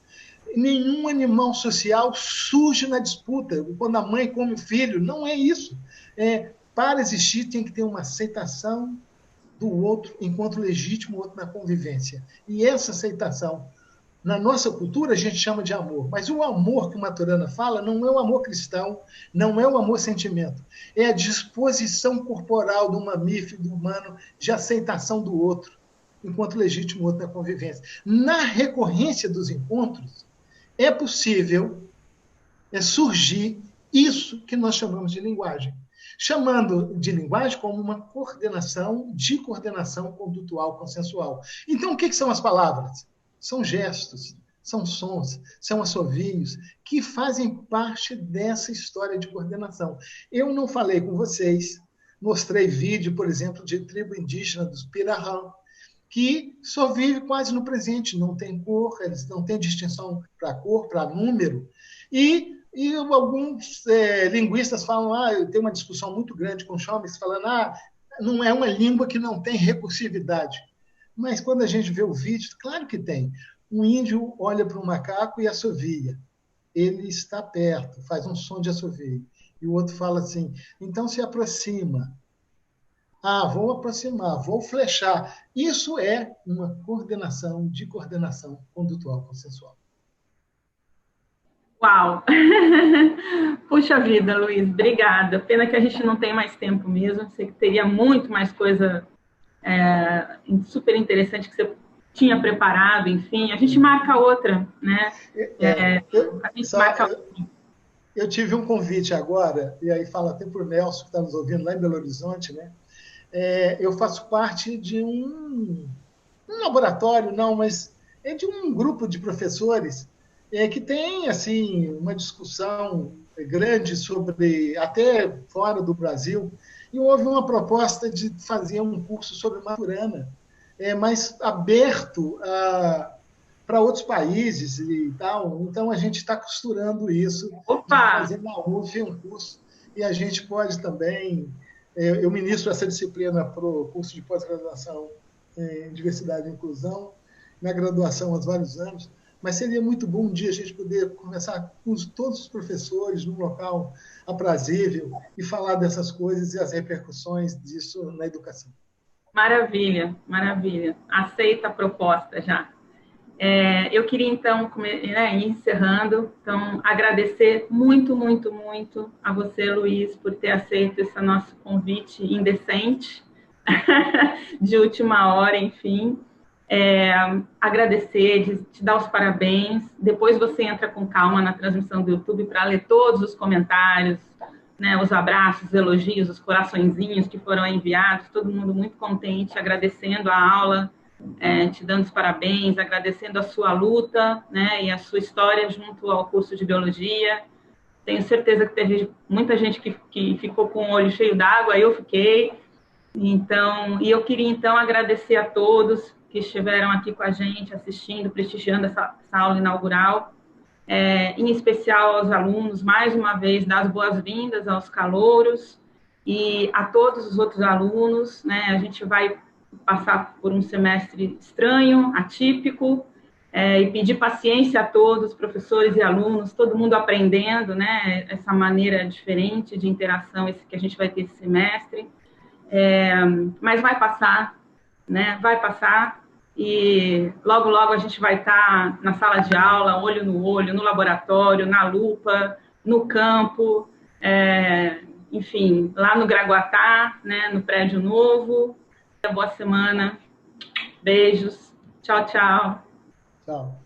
Nenhum animal social surge na disputa, quando a mãe come o filho, não é isso. Para existir, tem que ter uma aceitação do outro enquanto legítimo outro na convivência. E essa aceitação, na nossa cultura, a gente chama de amor. Mas o amor que o Maturana fala não é o amor cristão, não é o amor sentimento. É a disposição corporal do mamífero, do humano, de aceitação do outro, enquanto legítimo outro na convivência. Na recorrência dos encontros, é possível surgir isso que nós chamamos de linguagem. Chamando de linguagem como uma coordenação condutual, consensual. Então, o que são as palavras? São gestos, são sons, são assovios, que fazem parte dessa história de coordenação. Eu não falei com vocês, mostrei vídeo, por exemplo, de tribo indígena dos Pirahã, que só vive quase no presente, não tem cor, eles não têm distinção para cor, para número, e alguns linguistas falam, tem uma discussão muito grande com o Chomsky, falando, não é uma língua que não tem recursividade. Mas quando a gente vê o vídeo, claro que tem. Um índio olha para um macaco e assovia. Ele está perto, faz um som de assovio. E o outro fala assim, então se aproxima. Vou aproximar, vou flechar. Isso é uma coordenação condutual consensual. Uau! Puxa vida, Luiz, obrigada. Pena que a gente não tem mais tempo mesmo. Sei que teria muito mais coisa super interessante que você tinha preparado, enfim. A gente marca outra, né? Eu tive um convite agora, e aí fala até para o Nelson, que está nos ouvindo lá em Belo Horizonte, né? Eu faço parte de um laboratório, não, mas é de um grupo de professores que tem assim uma discussão grande sobre, até fora do Brasil, e houve uma proposta de fazer um curso sobre Maturana, mas aberto para outros países e tal. Então, a gente está costurando isso, de fazer na UF um curso, e a gente pode também... Eu ministro essa disciplina para o curso de pós-graduação em Diversidade e Inclusão, na graduação há vários anos, mas seria muito bom um dia a gente poder conversar com todos os professores num local aprazível e falar dessas coisas e as repercussões disso na educação. Maravilha, maravilha. Aceita a proposta já. Eu queria, então, ir encerrando, então, agradecer muito, muito, muito a você, Luiz, por ter aceito esse nosso convite indecente, de última hora, enfim. Agradecer, te dar os parabéns. Depois você entra com calma na transmissão do YouTube para ler todos os comentários, né, os abraços, os elogios, os coraçõezinhos que foram enviados, todo mundo muito contente, agradecendo a aula, te dando os parabéns, agradecendo a sua luta, né, e a sua história junto ao curso de Biologia. Tenho certeza que teve muita gente que ficou com o olho cheio d'água, eu fiquei. Então, e eu queria, então, agradecer a todos que estiveram aqui com a gente, assistindo, prestigiando essa aula inaugural, em especial aos alunos, mais uma vez, dar as boas-vindas aos calouros e a todos os outros alunos, né? A gente vai passar por um semestre estranho, atípico, e pedir paciência a todos, professores e alunos, todo mundo aprendendo, né? Essa maneira diferente de interação que a gente vai ter esse semestre. Mas vai passar, né? Vai passar e logo, logo a gente vai estar na sala de aula, olho, no laboratório, na lupa, no campo, enfim, lá no Graguatá, né? No prédio novo. Boa semana, beijos, tchau, tchau. Tchau.